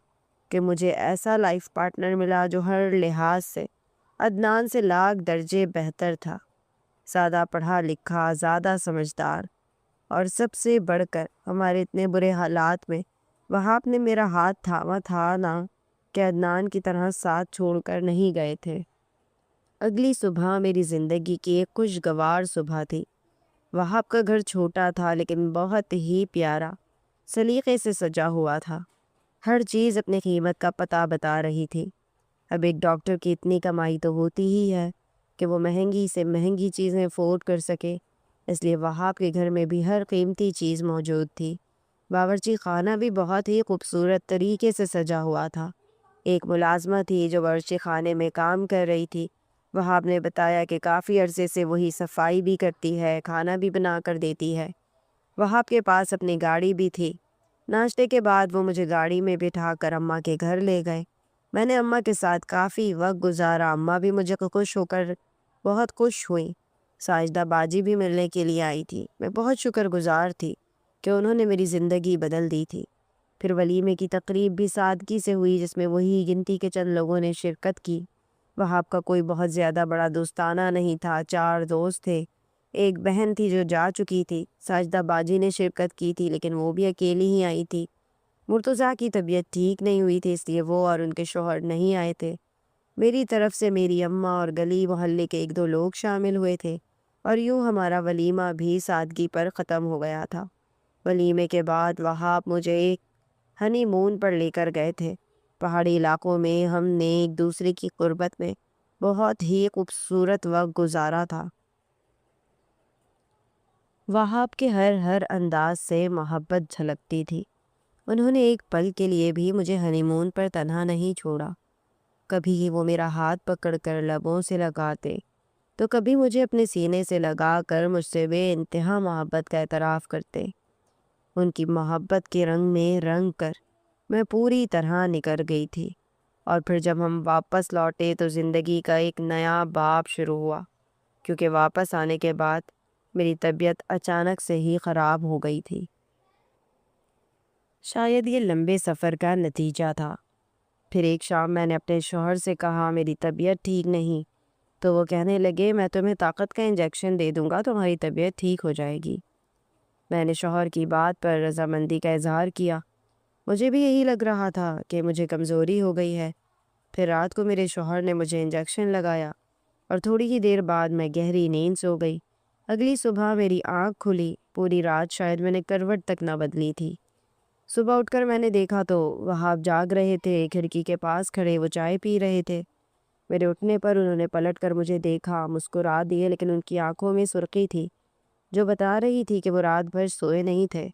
کہ مجھے ایسا لائف پارٹنر ملا جو ہر لحاظ سے عدنان سے لاکھ درجے بہتر تھا۔ سادہ پڑھا لکھا، زیادہ سمجھدار، اور سب سے بڑھ کر ہمارے اتنے برے حالات میں وہاب نے میرا ہاتھ تھاما تھا نا کہ عدنان کی طرح ساتھ چھوڑ کر نہیں گئے تھے۔ اگلی صبح میری زندگی کی ایک خوشگوار صبح تھی۔ وہاب کا گھر چھوٹا تھا لیکن بہت ہی پیارا، سلیقے سے سجا ہوا تھا۔ ہر چیز اپنی قیمت کا پتہ بتا رہی تھی۔ اب ایک ڈاکٹر کی اتنی کمائی تو ہوتی ہی ہے کہ وہ مہنگی سے مہنگی چیزیں افورڈ کر سکے، اس لیے وہاب کے گھر میں بھی ہر قیمتی چیز موجود تھی۔ باورچی خانہ بھی بہت ہی خوبصورت طریقے سے سجا ہوا تھا۔ ایک ملازمہ تھی جو باورچی خانے میں کام کر رہی تھی۔ وہاب نے بتایا کہ کافی عرصے سے وہی صفائی بھی کرتی ہے، کھانا بھی بنا کر دیتی ہے۔ وہاب کے پاس اپنی گاڑی بھی تھی۔ ناشتے کے بعد وہ مجھے گاڑی میں بٹھا کر اماں کے گھر لے گئے۔ میں نے اماں کے ساتھ کافی وقت گزارا، اماں بھی مجھے خوش ہو کر بہت خوش ہوئیں۔ ساجدہ باجی بھی ملنے کے لیے آئی تھی۔ میں بہت شکر گزار تھی کہ انہوں نے میری زندگی بدل دی تھی۔ پھر ولیمے کی تقریب بھی سادگی سے ہوئی، جس میں وہی گنتی کے چند لوگوں نے شرکت کی۔ وہاب کا کوئی بہت زیادہ بڑا دوستانہ نہیں تھا، 4 دوست تھے۔ ایک بہن تھی جو جا چکی تھی، ساجدہ باجی نے شرکت کی تھی لیکن وہ بھی اکیلی ہی آئی تھی۔ مرتضیٰ کی طبیعت ٹھیک نہیں ہوئی تھی، اس لیے وہ اور ان کے شوہر نہیں آئے تھے۔ میری طرف سے میری اماں اور گلی محلے کے 1-2 لوگ شامل ہوئے تھے، اور یوں ہمارا ولیمہ بھی سادگی پر ختم ہو گیا تھا۔ ولیمے کے بعد وہاب مجھے ایک ہنی مون پر لے کر گئے تھے۔ پہاڑی علاقوں میں ہم نے ایک دوسرے کی قربت میں بہت ہی خوبصورت وقت گزارا تھا۔ وہاب کے ہر انداز سے محبت جھلکتی تھی۔ انہوں نے ایک پل کے لیے بھی مجھے ہنی مون پر تنہا نہیں چھوڑا۔ کبھی وہ میرا ہاتھ پکڑ کر لبوں سے لگاتے تو کبھی مجھے اپنے سینے سے لگا کر مجھ سے بے انتہا محبت کا اعتراف کرتے۔ ان کی محبت کے رنگ میں رنگ کر میں پوری طرح نکر گئی تھی، اور پھر جب ہم واپس لوٹے تو زندگی کا ایک نیا باب شروع ہوا، کیونکہ واپس آنے کے بعد میری طبیعت اچانک سے ہی خراب ہو گئی تھی۔ شاید یہ لمبے سفر کا نتیجہ تھا۔ پھر ایک شام میں نے اپنے شوہر سے کہا میری طبیعت ٹھیک نہیں، تو وہ کہنے لگے میں تمہیں طاقت کا انجیکشن دے دوں گا، تمہاری طبیعت ٹھیک ہو جائے گی۔ میں نے شوہر کی بات پر رضامندی کا اظہار کیا۔ مجھے بھی یہی لگ رہا تھا کہ مجھے کمزوری ہو گئی ہے۔ پھر رات کو میرے شوہر نے مجھے انجیکشن لگایا اور تھوڑی ہی دیر بعد میں گہری نیند سو گئی۔ اگلی صبح میری آنکھ کھلی، پوری رات شاید میں نے کروٹ تک نہ بدلی تھی۔ صبح اٹھ کر میں نے دیکھا تو وہاب جاگ رہے تھے، کھڑکی کے پاس کھڑے وہ چائے پی رہے تھے۔ میرے اٹھنے پر انہوں نے پلٹ کر مجھے دیکھا، مسکرا دیے، لیکن ان کی آنکھوں میں سرخی تھی جو بتا رہی تھی کہ وہ رات بھر سوئے نہیں تھے۔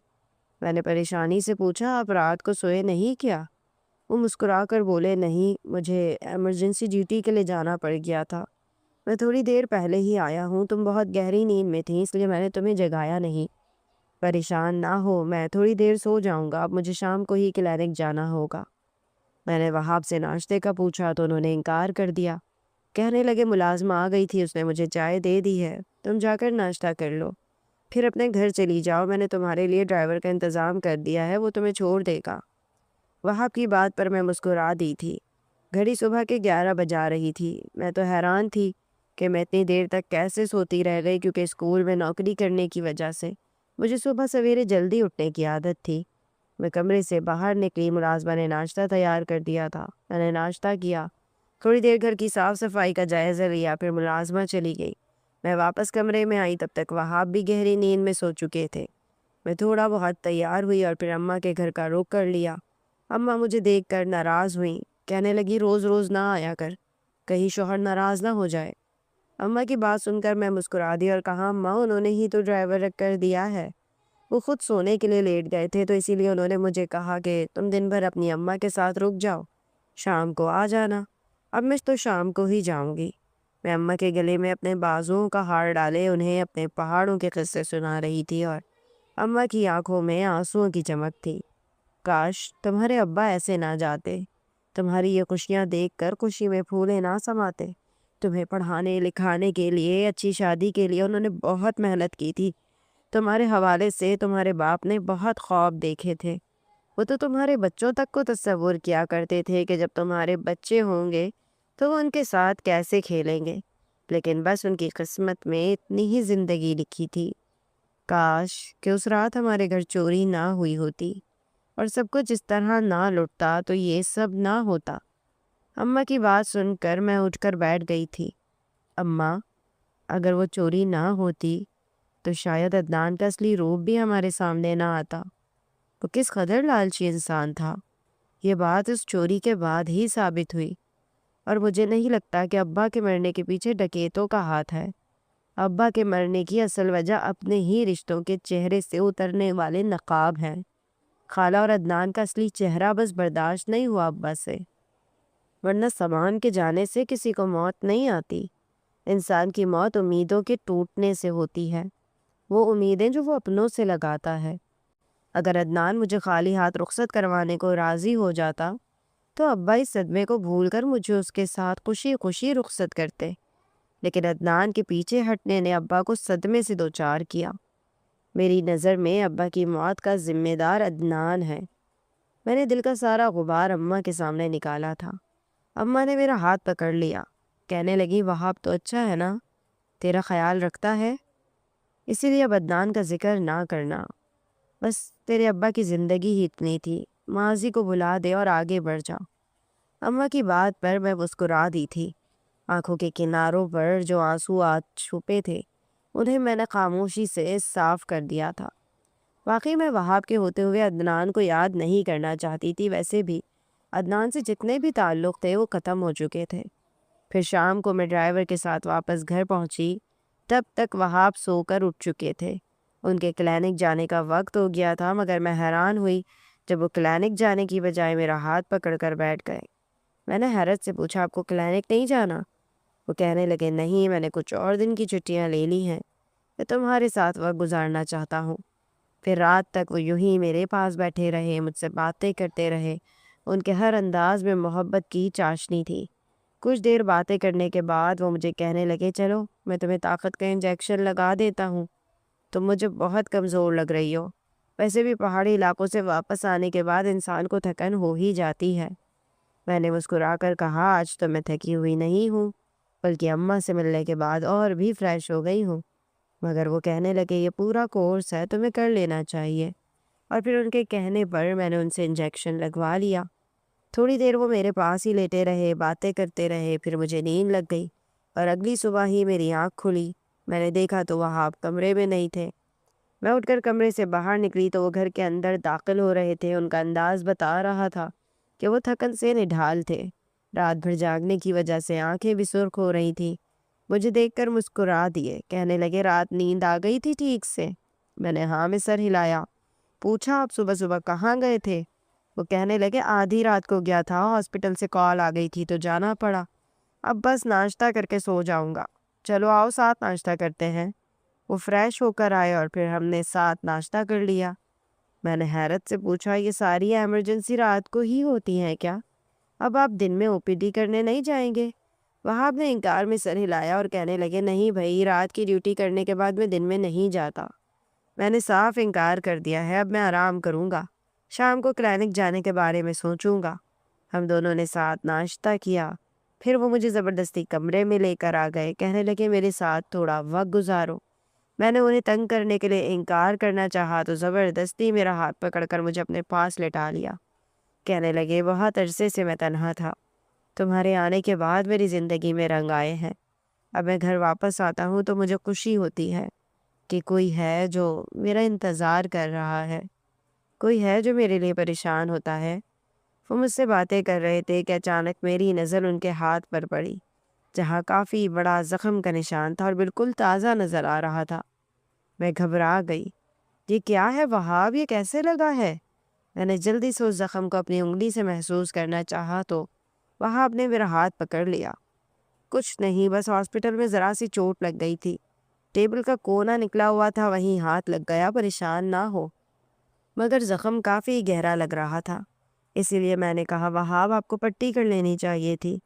میں نے پریشانی سے پوچھا آپ رات کو سوئے نہیں کیا؟ وہ مسکرا کر بولے نہیں، مجھے ایمرجنسی ڈیوٹی کے لیے جانا پڑ گیا تھا، میں تھوڑی دیر پہلے ہی آیا ہوں، تم بہت گہری نیند میں تھیں اس لیے میں نے تمہیں جگایا نہیں۔ پریشان نہ ہو، میں تھوڑی دیر سو جاؤں گا، اب مجھے شام کو ہی کلینک جانا ہوگا۔ میں نے وہاب سے ناشتے کا پوچھا تو انہوں نے انکار کر دیا۔ کہنے لگے ملازمہ آ گئی تھی، اس نے مجھے چائے دے دی ہے، تم جا کر ناشتہ کر لو، پھر اپنے گھر چلی جاؤ، میں نے تمہارے لیے ڈرائیور کا انتظام کر دیا ہے، وہ تمہیں چھوڑ دے گا۔ وہاب کی بات پر میں مسکرا دی تھی۔ گھڑی صبح کے 11 بجا رہی تھی۔ میں تو حیران تھی کہ میں اتنی دیر تک کیسے سوتی رہ گئی، کیونکہ اسکول میں نوکری کرنے کی وجہ سے مجھے صبح سویرے جلدی اٹھنے کی عادت تھی۔ میں کمرے سے باہر نکلی، ملازمہ نے ناشتہ تیار کر دیا تھا، میں نے ناشتہ کیا، تھوڑی دیر گھر کی صاف صفائی کا جائزہ لیا، پھر ملازمہ چلی گئی۔ میں واپس کمرے میں آئی، تب تک وہاب بھی گہری نیند میں سو چکے تھے۔ میں تھوڑا بہت تیار ہوئی اور پھر اماں کے گھر کا رخ کر لیا۔ اماں مجھے دیکھ کر ناراض ہوئیں، کہنے لگی روز روز نہ آیا کر، کہیں شوہر ناراض نہ ہو جائے۔ اماں کی بات سن کر میں مسکرا دی اور کہا اماں انہوں نے ہی تو ڈرائیور رکھ کر دیا ہے، وہ خود سونے کے لیے لیٹ گئے تھے تو اسی لیے انہوں نے مجھے کہا کہ تم دن بھر اپنی اماں کے ساتھ رک جاؤ، شام کو آ جانا۔ اب میں تو شام کو ہی جاؤں گی۔ میں اماں کے گلے میں اپنے بازوؤں کا ہار ڈالے انہیں اپنے پہاڑوں کے قصے سنا رہی تھی، اور اماں کی آنکھوں میں آنسوؤں کی چمک تھی۔ کاش تمہارے ابا ایسے نہ جاتے، تمہاری یہ خوشیاں دیکھ کر خوشی میں پھولے نہ سماتے۔ تمہیں پڑھانے لکھانے کے لیے، اچھی شادی کے لیے انہوں نے بہت محنت کی تھی، تمہارے حوالے سے تمہارے باپ نے بہت خواب دیکھے تھے، وہ تو تمہارے بچوں تک کو تصور کیا کرتے تھے کہ جب تمہارے بچے ہوں گے تو وہ ان کے ساتھ کیسے کھیلیں گے، لیکن بس ان کی قسمت میں اتنی ہی زندگی لکھی تھی۔ کاش کہ اس رات ہمارے گھر چوری نہ ہوئی ہوتی اور سب کچھ اس طرح نہ لٹتا تو یہ سب نہ ہوتا۔ اماں کی بات سن کر میں اٹھ کر بیٹھ گئی تھی۔ اماں، اگر وہ چوری نہ ہوتی تو شاید عدنان کا اصلی روپ بھی ہمارے سامنے نہ آتا۔ وہ کس قدر لالچی انسان تھا، یہ بات اس چوری کے بعد ہی ثابت ہوئی، اور مجھے نہیں لگتا کہ ابا کے مرنے کے پیچھے ڈکیتوں کا ہاتھ ہے۔ ابا کے مرنے کی اصل وجہ اپنے ہی رشتوں کے چہرے سے اترنے والے نقاب ہیں۔ خالہ اور عدنان کا اصلی چہرہ بس برداشت نہیں ہوا ابا سے، ورنہ سامان کے جانے سے کسی کو موت نہیں آتی، انسان کی موت امیدوں کے ٹوٹنے سے ہوتی ہے، وہ امیدیں جو وہ اپنوں سے لگاتا ہے۔ اگر عدنان مجھے خالی ہاتھ رخصت کروانے کو راضی ہو جاتا تو ابا اس صدمے کو بھول کر مجھے اس کے ساتھ خوشی خوشی رخصت کرتے، لیکن عدنان کے پیچھے ہٹنے نے ابا کو صدمے سے دوچار کیا۔ میری نظر میں ابا کی موت کا ذمہ دار عدنان ہے۔ میں نے دل کا سارا غبار اماں کے سامنے نکالا تھا۔ اماں نے میرا ہاتھ پکڑ لیا، کہنے لگی وہاب تو اچھا ہے نا، تیرا خیال رکھتا ہے، اسی لیے اب عدنان کا ذکر نہ کرنا، بس تیرے ابا کی زندگی ہی اتنی تھی، ماضی کو بھلا دے اور آگے بڑھ جا۔ اماں کی بات پر میں مسکرا دی تھی۔ آنکھوں کے کناروں پر جو آنسو آج چھپے تھے انہیں میں نے خاموشی سے صاف کر دیا تھا۔ واقعی میں وہاب کے ہوتے ہوئے عدنان کو یاد نہیں کرنا چاہتی تھی، ویسے بھی عدنان سے جتنے بھی تعلق تھے وہ ختم ہو چکے تھے۔ پھر شام کو میں ڈرائیور کے ساتھ واپس گھر پہنچی، تب تک وہاب سو کر اٹھ چکے تھے۔ ان کے کلینک جانے کا وقت ہو گیا تھا، مگر میں حیران ہوئی جب وہ کلینک جانے کی بجائے میرا ہاتھ پکڑ کر بیٹھ گئے۔ میں نے حیرت سے پوچھا، آپ کو کلینک نہیں جانا؟ وہ کہنے لگے، نہیں، میں نے کچھ اور دن کی چھٹیاں لے لی ہیں، میں تمہارے ساتھ وقت گزارنا چاہتا ہوں۔ پھر رات تک وہ یوں ہی میرے پاس بیٹھے رہے، مجھ سے باتیں کرتے رہے۔ ان کے ہر انداز میں محبت کی چاشنی تھی۔ کچھ دیر باتیں کرنے کے بعد وہ مجھے کہنے لگے، چلو میں تمہیں طاقت کا انجیکشن لگا دیتا ہوں، تم مجھے بہت کمزور لگ رہی ہو، ویسے بھی پہاڑی علاقوں سے واپس آنے کے بعد انسان کو تھکن ہو ہی جاتی ہے۔ میں نے مسکرا کر کہا، آج تو میں تھکی ہوئی نہیں ہوں، بلکہ اماں سے ملنے کے بعد اور بھی فریش ہو گئی ہوں۔ مگر وہ کہنے لگے، یہ پورا کورس ہے، تمہیں کر لینا چاہیے۔ اور پھر ان کے کہنے پر میں نے ان سے انجیکشن لگوا لیا۔ تھوڑی دیر وہ میرے پاس ہی لیٹے رہے، باتیں کرتے رہے، پھر مجھے نیند لگ گئی اور اگلی صبح ہی میری آنکھ کھلی۔ میں نے دیکھا تو وہاں آپ کمرے میں نہیں تھے۔ میں اٹھ کر کمرے سے باہر نکلی تو وہ گھر کے اندر داخل ہو رہے تھے۔ ان کا انداز بتا رہا تھا کہ وہ تھکن سے نڈھال تھے، رات بھر جاگنے کی وجہ سے آنکھیں بھی سرخ ہو رہی تھیں۔ مجھے دیکھ کر مسکرا دیے، کہنے لگے، رات نیند آ گئی تھی ٹھیک سے؟ میں نے ہاں میں سر ہلایا۔ پوچھا، آپ صبح صبح کہاں گئے تھے؟ وہ کہنے لگے، آدھی رات کو گیا تھا، ہاسپٹل سے کال آ گئی تھی تو جانا پڑا، اب بس ناشتہ کر کے سو جاؤں گا۔ چلو آؤ ساتھ ناشتہ کرتے ہیں۔ وہ فریش ہو کر آئے اور پھر ہم نے ساتھ ناشتہ کر لیا۔ میں نے حیرت سے پوچھا، یہ ساری ایمرجنسی رات کو ہی ہوتی ہیں کیا؟ اب آپ دن میں او پی ڈی کرنے نہیں جائیں گے؟ وہاب نے انکار میں سر ہلایا اور کہنے لگے، نہیں بھائی، رات کی ڈیوٹی کرنے کے بعد میں دن میں نہیں جاتا۔ میں نے صاف انکار کر دیا ہے، اب میں آرام کروں گا، شام کو کلینک جانے کے بارے میں سوچوں گا۔ ہم دونوں نے ساتھ ناشتہ کیا، پھر وہ مجھے زبردستی کمرے میں لے کر آ گئے، کہنے لگے، میرے ساتھ تھوڑا وقت گزارو۔ میں نے انہیں تنگ کرنے کے لیے انکار کرنا چاہا تو زبردستی میرا ہاتھ پکڑ کر مجھے اپنے پاس لٹا لیا۔ کہنے لگے، بہت عرصے سے میں تنہا تھا، تمہارے آنے کے بعد میری زندگی میں رنگ آئے ہیں۔ اب میں گھر واپس آتا ہوں تو مجھے خوشی ہوتی ہے کہ کوئی ہے جو میرا انتظار کر رہا ہے، کوئی ہے جو میرے لیے پریشان ہوتا ہے۔ وہ مجھ سے باتیں کر رہے تھے کہ اچانک میری نظر ان کے ہاتھ پر پڑی، جہاں کافی بڑا زخم کا نشان تھا اور بالکل تازہ نظر آ رہا تھا۔ میں گھبرا گئی، یہ کیا ہے وہاب، یہ کیسے لگا ہے؟ میں نے جلدی سے اس زخم کو اپنی انگلی سے محسوس کرنا چاہا تو وہاب نے میرا ہاتھ پکڑ لیا۔ کچھ نہیں، بس ہاسپٹل میں ذرا سی چوٹ لگ گئی تھی، ٹیبل کا کونا نکلا ہوا تھا، وہیں ہاتھ لگ گیا، پریشان نہ ہو۔ مگر زخم کافی گہرا لگ رہا تھا، اسی لیے میں نے کہا، وہاب آپ کو پٹی کر لینی چاہیے تھی۔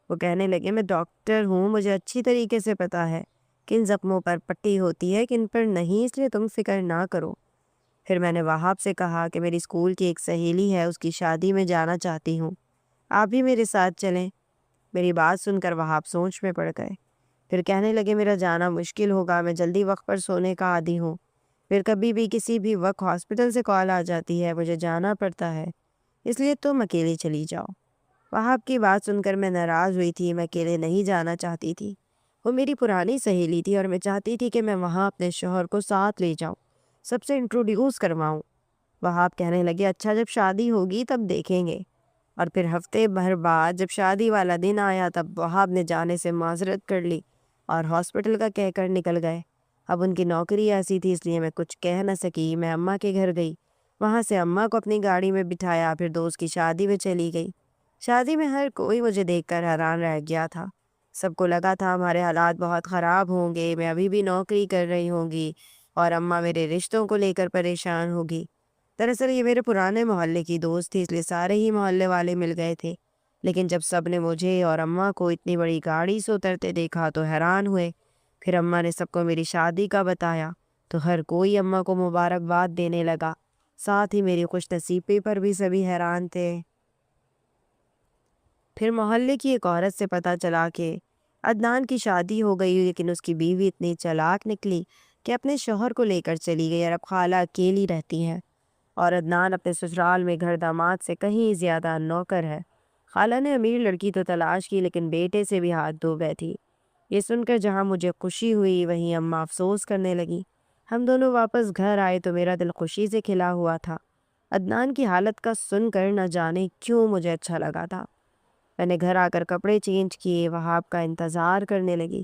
وہ کہنے لگے، میں ڈاکٹر ہوں، مجھے اچھی طریقے سے پتا ہے کن زخموں پر پٹی ہوتی ہے کن پر نہیں، اس لیے تم فکر نہ کرو۔ پھر میں نے وہاب سے کہا کہ میری اسکول کی ایک سہیلی ہے، اس کی شادی میں جانا چاہتی ہوں، آپ بھی میرے ساتھ چلیں۔ میری بات سن کر وہاب سوچ میں پڑ گئے، پھر کہنے لگے، میرا جانا مشکل ہوگا، میں جلدی وقت پر سونے کا عادی ہوں، پھر کبھی بھی کسی بھی وقت ہاسپٹل سے کال آ جاتی ہے، مجھے جانا پڑتا ہے، اس لیے تم اکیلی چلی جاؤ۔ وہاب کی بات سن کر میں ناراض ہوئی تھی، میں اکیلے نہیں جانا چاہتی تھی، وہ میری پرانی سہیلی تھی اور میں چاہتی تھی کہ میں وہاں اپنے شوہر کو ساتھ لے جاؤں، سب سے انٹروڈیوس کرواؤں۔ وہاب کہنے لگے، اچھا جب شادی ہوگی تب دیکھیں گے۔ اور پھر ہفتے بھر بعد جب شادی والا دن آیا تب وہاب نے جانے سے معذرت کر لی اور ہاسپٹل کا کہہ کر نکل گئے۔ اب ان کی نوکری ایسی تھی اس لیے میں کچھ کہہ نہ سکی۔ میں اماں کے گھر گئی، وہاں سے اماں کو اپنی گاڑی میں بٹھایا، پھر دوست کی شادی میں چلی گئی۔ شادی میں ہر کوئی مجھے دیکھ کر حیران رہ گیا تھا، سب کو لگا تھا ہمارے حالات بہت خراب ہوں گے، میں ابھی بھی نوکری کر رہی ہوں گی اور اماں میرے رشتوں کو لے کر پریشان ہوگی۔ دراصل یہ میرے پرانے محلے کی دوست تھی، اس لیے سارے ہی محلے والے مل گئے تھے، لیکن جب سب نے مجھے اور اماں کو اتنی بڑی گاڑی سے اترتے دیکھا تو حیران ہوئے۔ پھر اماں نے سب کو میری شادی کا بتایا تو ہر کوئی اماں کو مبارکباد دینے لگا، ساتھ ہی میری خوش نصیبی پر بھی سبھی حیران تھے۔ پھر محلے کی ایک عورت سے پتہ چلا کہ عدنان کی شادی ہو گئی، لیکن اس کی بیوی اتنی چالاک نکلی کہ اپنے شوہر کو لے کر چلی گئی اور اب خالہ اکیلی رہتی ہیں، اور عدنان اپنے سسرال میں گھر داماد سے کہیں زیادہ نوکر ہے۔ خالہ نے امیر لڑکی تو تلاش کی لیکن بیٹے سے بھی ہاتھ دھو بیٹھی۔ یہ سن کر جہاں مجھے خوشی ہوئی وہیں اماں افسوس کرنے لگی۔ ہم دونوں واپس گھر آئے تو میرا دل خوشی سے کھلا ہوا تھا۔ عدنان کی حالت کا سن کر نہ جانے کیوں مجھے اچھا لگا تھا۔ میں نے گھر آ کر کپڑے چینج کیے، وہاب کا انتظار کرنے لگی۔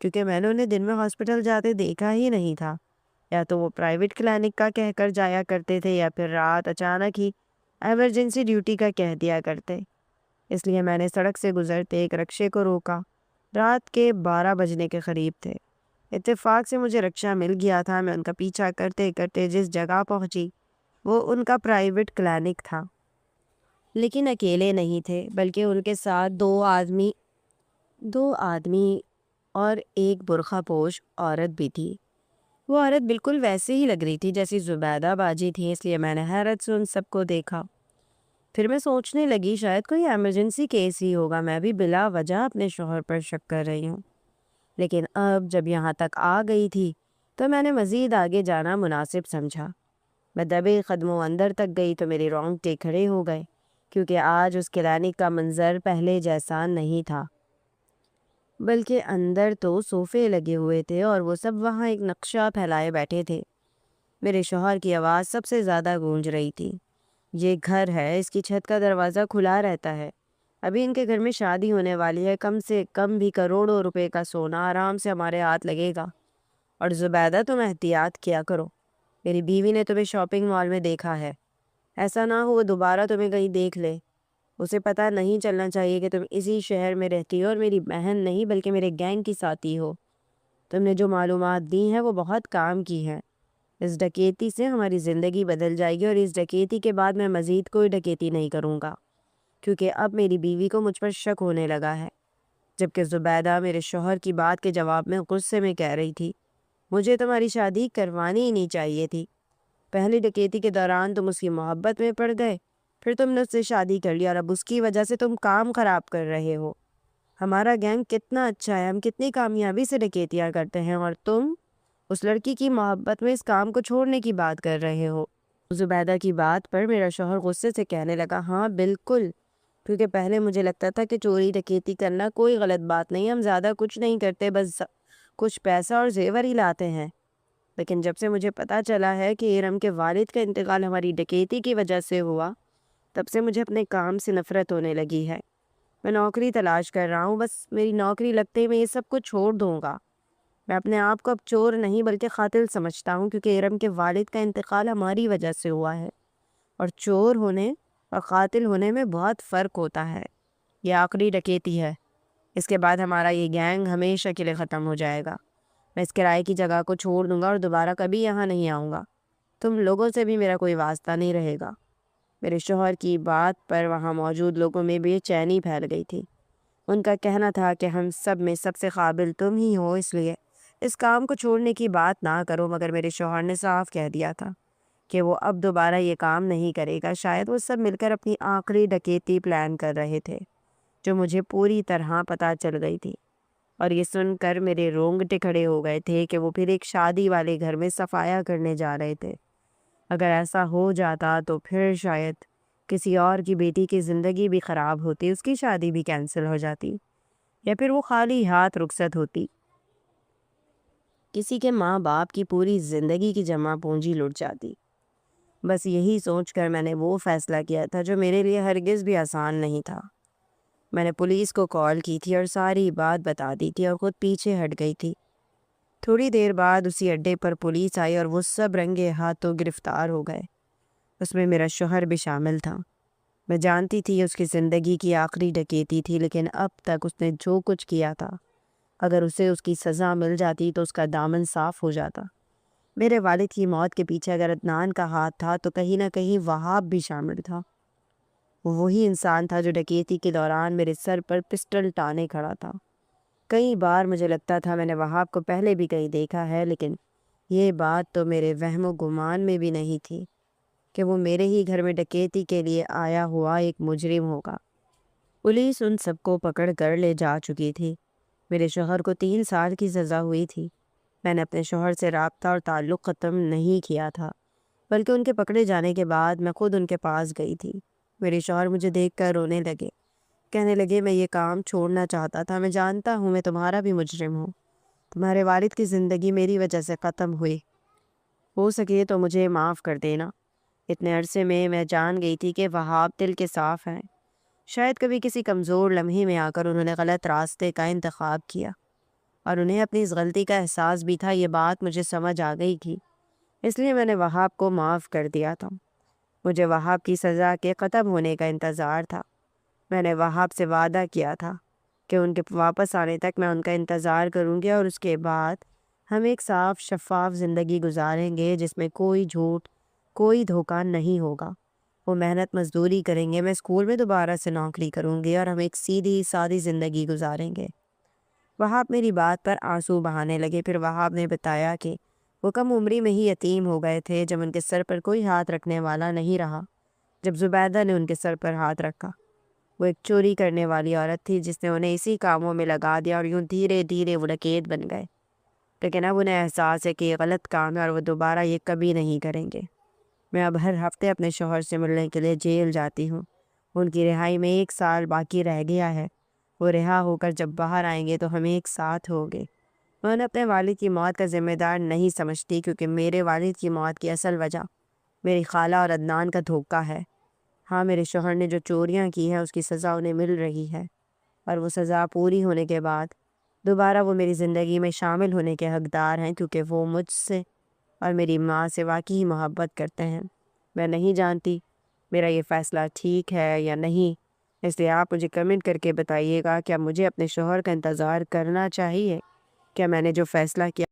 کیونکہ میں نے انہیں دن میں ہاسپٹل جاتے دیکھا ہی نہیں تھا۔ یا تو وہ پرائیویٹ کلینک کا کہہ کر جایا کرتے تھے یا پھر رات اچانک ہی ایمرجنسی ڈیوٹی کا کہہ دیا کرتے۔ اس لیے میں نے سڑک سے گزرتے ایک رکشے کو روکا۔ رات کے 12 بجنے کے قریب تھے۔ اتفاق سے مجھے رکشہ مل گیا تھا۔ میں ان کا پیچھا کرتے کرتے جس جگہ پہنچی وہ ان کا پرائیویٹ کلینک تھا، لیکن اکیلے نہیں تھے بلکہ ان کے ساتھ دو آدمی اور ایک برقع پوش عورت بھی تھی۔ وہ عورت بالکل ویسے ہی لگ رہی تھی جیسی زبیدہ باجی تھی، اس لیے میں نے حیرت سے ان سب کو دیکھا۔ پھر میں سوچنے لگی شاید کوئی ایمرجنسی کیس ہی ہوگا، میں بھی بلا وجہ اپنے شوہر پر شک کر رہی ہوں۔ لیکن اب جب یہاں تک آ گئی تھی تو میں نے مزید آگے جانا مناسب سمجھا۔ میں دبے قدموں اندر تک گئی تو میرے رونگٹے کھڑے ہو گئے، کیونکہ آج اس کلینک کا منظر پہلے جیسا نہیں تھا، بلکہ اندر تو صوفے لگے ہوئے تھے اور وہ سب وہاں ایک نقشہ پھیلائے بیٹھے تھے۔ میرے شوہر کی آواز سب سے زیادہ گونج رہی تھی۔ یہ گھر ہے، اس کی چھت کا دروازہ کھلا رہتا ہے، ابھی ان کے گھر میں شادی ہونے والی ہے، کم سے کم بھی کروڑوں روپے کا سونا آرام سے ہمارے ہاتھ لگے گا۔ اور زبیدہ تم احتیاط کیا کرو، میری بیوی نے تمہیں شاپنگ مال میں دیکھا ہے، ایسا نہ ہو وہ دوبارہ تمہیں کہیں دیکھ لے۔ اسے پتہ نہیں چلنا چاہیے کہ تم اسی شہر میں رہتی ہو اور میری بہن نہیں بلکہ میرے گینگ کی ساتھی ہو۔ تم نے جو معلومات دی ہیں وہ بہت کام کی ہیں۔ اس ڈکیتی سے ہماری زندگی بدل جائے گی اور اس ڈکیتی کے بعد میں مزید کوئی ڈکیتی نہیں کروں گا، کیونکہ اب میری بیوی کو مجھ پر شک ہونے لگا ہے۔ جبکہ زبیدہ میرے شوہر کی بات کے جواب میں غصے میں کہہ رہی تھی، مجھے تمہاری شادی کروانی ہی نہیں چاہیے تھی۔ پہلی ڈکیتی کے دوران تم اس کی محبت میں پڑ گئے، پھر تم نے اس سے شادی کر لی اور اب اس کی وجہ سے تم کام خراب کر رہے ہو۔ ہمارا گینگ کتنا اچھا ہے، ہم کتنی کامیابی سے ڈکیتیاں کرتے ہیں اور تم اس لڑکی کی محبت میں اس کام کو چھوڑنے کی بات کر رہے ہو۔ زبیدہ کی بات پر میرا شوہر غصے سے کہنے لگا، ہاں بالکل، کیونکہ پہلے مجھے لگتا تھا کہ چوری ڈکیتی کرنا کوئی غلط بات نہیں، ہم زیادہ کچھ نہیں کرتے، بس کچھ پیسہ اور زیور ہی لاتے ہیں۔ لیکن جب سے مجھے پتہ چلا ہے کہ ارم کے والد کا انتقال ہماری ڈکیتی کی وجہ سے ہوا، تب سے مجھے اپنے کام سے نفرت ہونے لگی ہے۔ میں نوکری تلاش کر رہا ہوں، بس میری نوکری لگتے ہی میں یہ سب کچھ چھوڑ دوں گا۔ میں اپنے آپ کو اب چور نہیں بلکہ قاتل سمجھتا ہوں، کیونکہ ارم کے والد کا انتقال ہماری وجہ سے ہوا ہے، اور چور ہونے اور قاتل ہونے میں بہت فرق ہوتا ہے۔ یہ آخری ڈکیتی ہے، اس کے بعد ہمارا یہ گینگ ہمیشہ کے لیے ختم ہو جائے گا۔ میں اس کرائے کی جگہ کو چھوڑ دوں گا اور دوبارہ کبھی یہاں نہیں آؤں گا۔ تم لوگوں سے بھی میرا کوئی واسطہ نہیں رہے گا۔ میرے شوہر کی بات پر وہاں موجود لوگوں میں بے چینی پھیل گئی تھی۔ ان کا کہنا تھا کہ ہم سب میں سب سے قابل تم ہی ہو، اس لیے اس کام کو چھوڑنے کی بات نہ کرو، مگر میرے شوہر نے صاف کہہ دیا تھا کہ وہ اب دوبارہ یہ کام نہیں کرے گا۔ شاید وہ سب مل کر اپنی آخری ڈکیتی پلان کر رہے تھے، جو مجھے پوری طرح پتہ چل گئی تھی، اور یہ سن کر میرے رونگٹے کھڑے ہو گئے تھے کہ وہ پھر ایک شادی والے گھر میں صفایا کرنے جا رہے تھے۔ اگر ایسا ہو جاتا تو پھر شاید کسی اور کی بیٹی کی زندگی بھی خراب ہوتی، اس کی شادی بھی کینسل ہو جاتی، یا پھر وہ خالی ہاتھ رخصت ہوتی، کسی کے ماں باپ کی پوری زندگی کی جمع پونجی لٹ جاتی۔ بس یہی سوچ کر میں نے وہ فیصلہ کیا تھا جو میرے لیے ہرگز بھی آسان نہیں تھا۔ میں نے پولیس کو کال کی تھی اور ساری بات بتا دی تھی اور خود پیچھے ہٹ گئی تھی۔ تھوڑی دیر بعد اسی اڈے پر پولیس آئی اور وہ سب رنگے ہاتھوں گرفتار ہو گئے۔ اس میں میرا شوہر بھی شامل تھا۔ میں جانتی تھی اس کی زندگی کی آخری ڈکیتی تھی، لیکن اب تک اس نے جو کچھ کیا تھا، اگر اسے اس کی سزا مل جاتی تو اس کا دامن صاف ہو جاتا۔ میرے والد کی موت کے پیچھے اگر عدنان کا ہاتھ تھا تو کہیں نہ کہیں وہاب بھی شامل تھا۔ وہ وہی انسان تھا جو ڈکیتی کے دوران میرے سر پر پسٹل ٹانے کھڑا تھا۔ کئی بار مجھے لگتا تھا میں نے وہاب کو پہلے بھی کہیں دیکھا ہے، لیکن یہ بات تو میرے وہم و گمان میں بھی نہیں تھی کہ وہ میرے ہی گھر میں ڈکیتی کے لیے آیا ہوا ایک مجرم ہوگا۔ پولیس ان سب کو پکڑ کر لے جا چکی تھی۔ میرے شوہر کو 3 سال کی سزا ہوئی تھی۔ میں نے اپنے شوہر سے رابطہ اور تعلق ختم نہیں کیا تھا، بلکہ ان کے پکڑے جانے کے بعد میں خود ان کے پاس گئی تھی۔ میرے شوہر مجھے دیکھ کر رونے لگے، کہنے لگے میں یہ کام چھوڑنا چاہتا تھا، میں جانتا ہوں میں تمہارا بھی مجرم ہوں، تمہارے والد کی زندگی میری وجہ سے ختم ہوئی، ہو سکے تو مجھے معاف کر دینا۔ اتنے عرصے میں جان گئی تھی کہ وہاب دل کے صاف ہیں، شاید کبھی کسی کمزور لمحے میں آ کر انہوں نے غلط راستے کا انتخاب کیا، اور انہیں اپنی اس غلطی کا احساس بھی تھا، یہ بات مجھے سمجھ آ گئی تھی۔ اس لیے میں نے وہاب کو معاف کر دیا تھا۔ مجھے وہاب کی سزا کے ختم ہونے کا انتظار تھا۔ میں نے وہاب سے وعدہ کیا تھا کہ ان کے واپس آنے تک میں ان کا انتظار کروں گی، اور اس کے بعد ہم ایک صاف شفاف زندگی گزاریں گے جس میں کوئی جھوٹ، کوئی دھوکہ نہیں ہوگا۔ وہ محنت مزدوری کریں گے، میں اسکول میں دوبارہ سے نوکری کروں گی، اور ہم ایک سیدھی سادی زندگی گزاریں گے۔ وہاب میری بات پر آنسو بہانے لگے۔ پھر وہاب نے بتایا کہ وہ کم عمری میں ہی یتیم ہو گئے تھے، جب ان کے سر پر کوئی ہاتھ رکھنے والا نہیں رہا، جب زبیدہ نے ان کے سر پر ہاتھ رکھا۔ وہ ایک چوری کرنے والی عورت تھی جس نے انہیں اسی کاموں میں لگا دیا، اور یوں دھیرے دھیرے وہ ڈکیت بن گئے۔ لیکن اب انہیں احساس ہے کہ یہ غلط کام ہے اور وہ دوبارہ یہ کبھی نہیں کریں گے۔ میں اب ہر ہفتے اپنے شوہر سے ملنے کے لیے جیل جاتی ہوں۔ ان کی رہائی میں 1 سال باقی رہ گیا ہے۔ وہ رہا ہو کر جب باہر آئیں گے تو ہم ایک ساتھ ہوں گے۔ میں انہیں اپنے والد کی موت کا ذمہ دار نہیں سمجھتی، کیونکہ میرے والد کی موت کی اصل وجہ میری خالہ اور عدنان کا دھوکہ ہے۔ ہاں، میرے شوہر نے جو چوریاں کی ہیں اس کی سزا انہیں مل رہی ہے، اور وہ سزا پوری ہونے کے بعد دوبارہ وہ میری زندگی میں شامل ہونے کے حقدار ہیں، کیونکہ وہ مجھ سے اور میری ماں سے واقعی محبت کرتے ہیں۔ میں نہیں جانتی میرا یہ فیصلہ ٹھیک ہے یا نہیں، اس لیے آپ مجھے کمنٹ کر کے بتائیے گا، کیا مجھے اپنے شوہر کا انتظار کرنا چاہیے؟ کیا میں نے جو فیصلہ کیا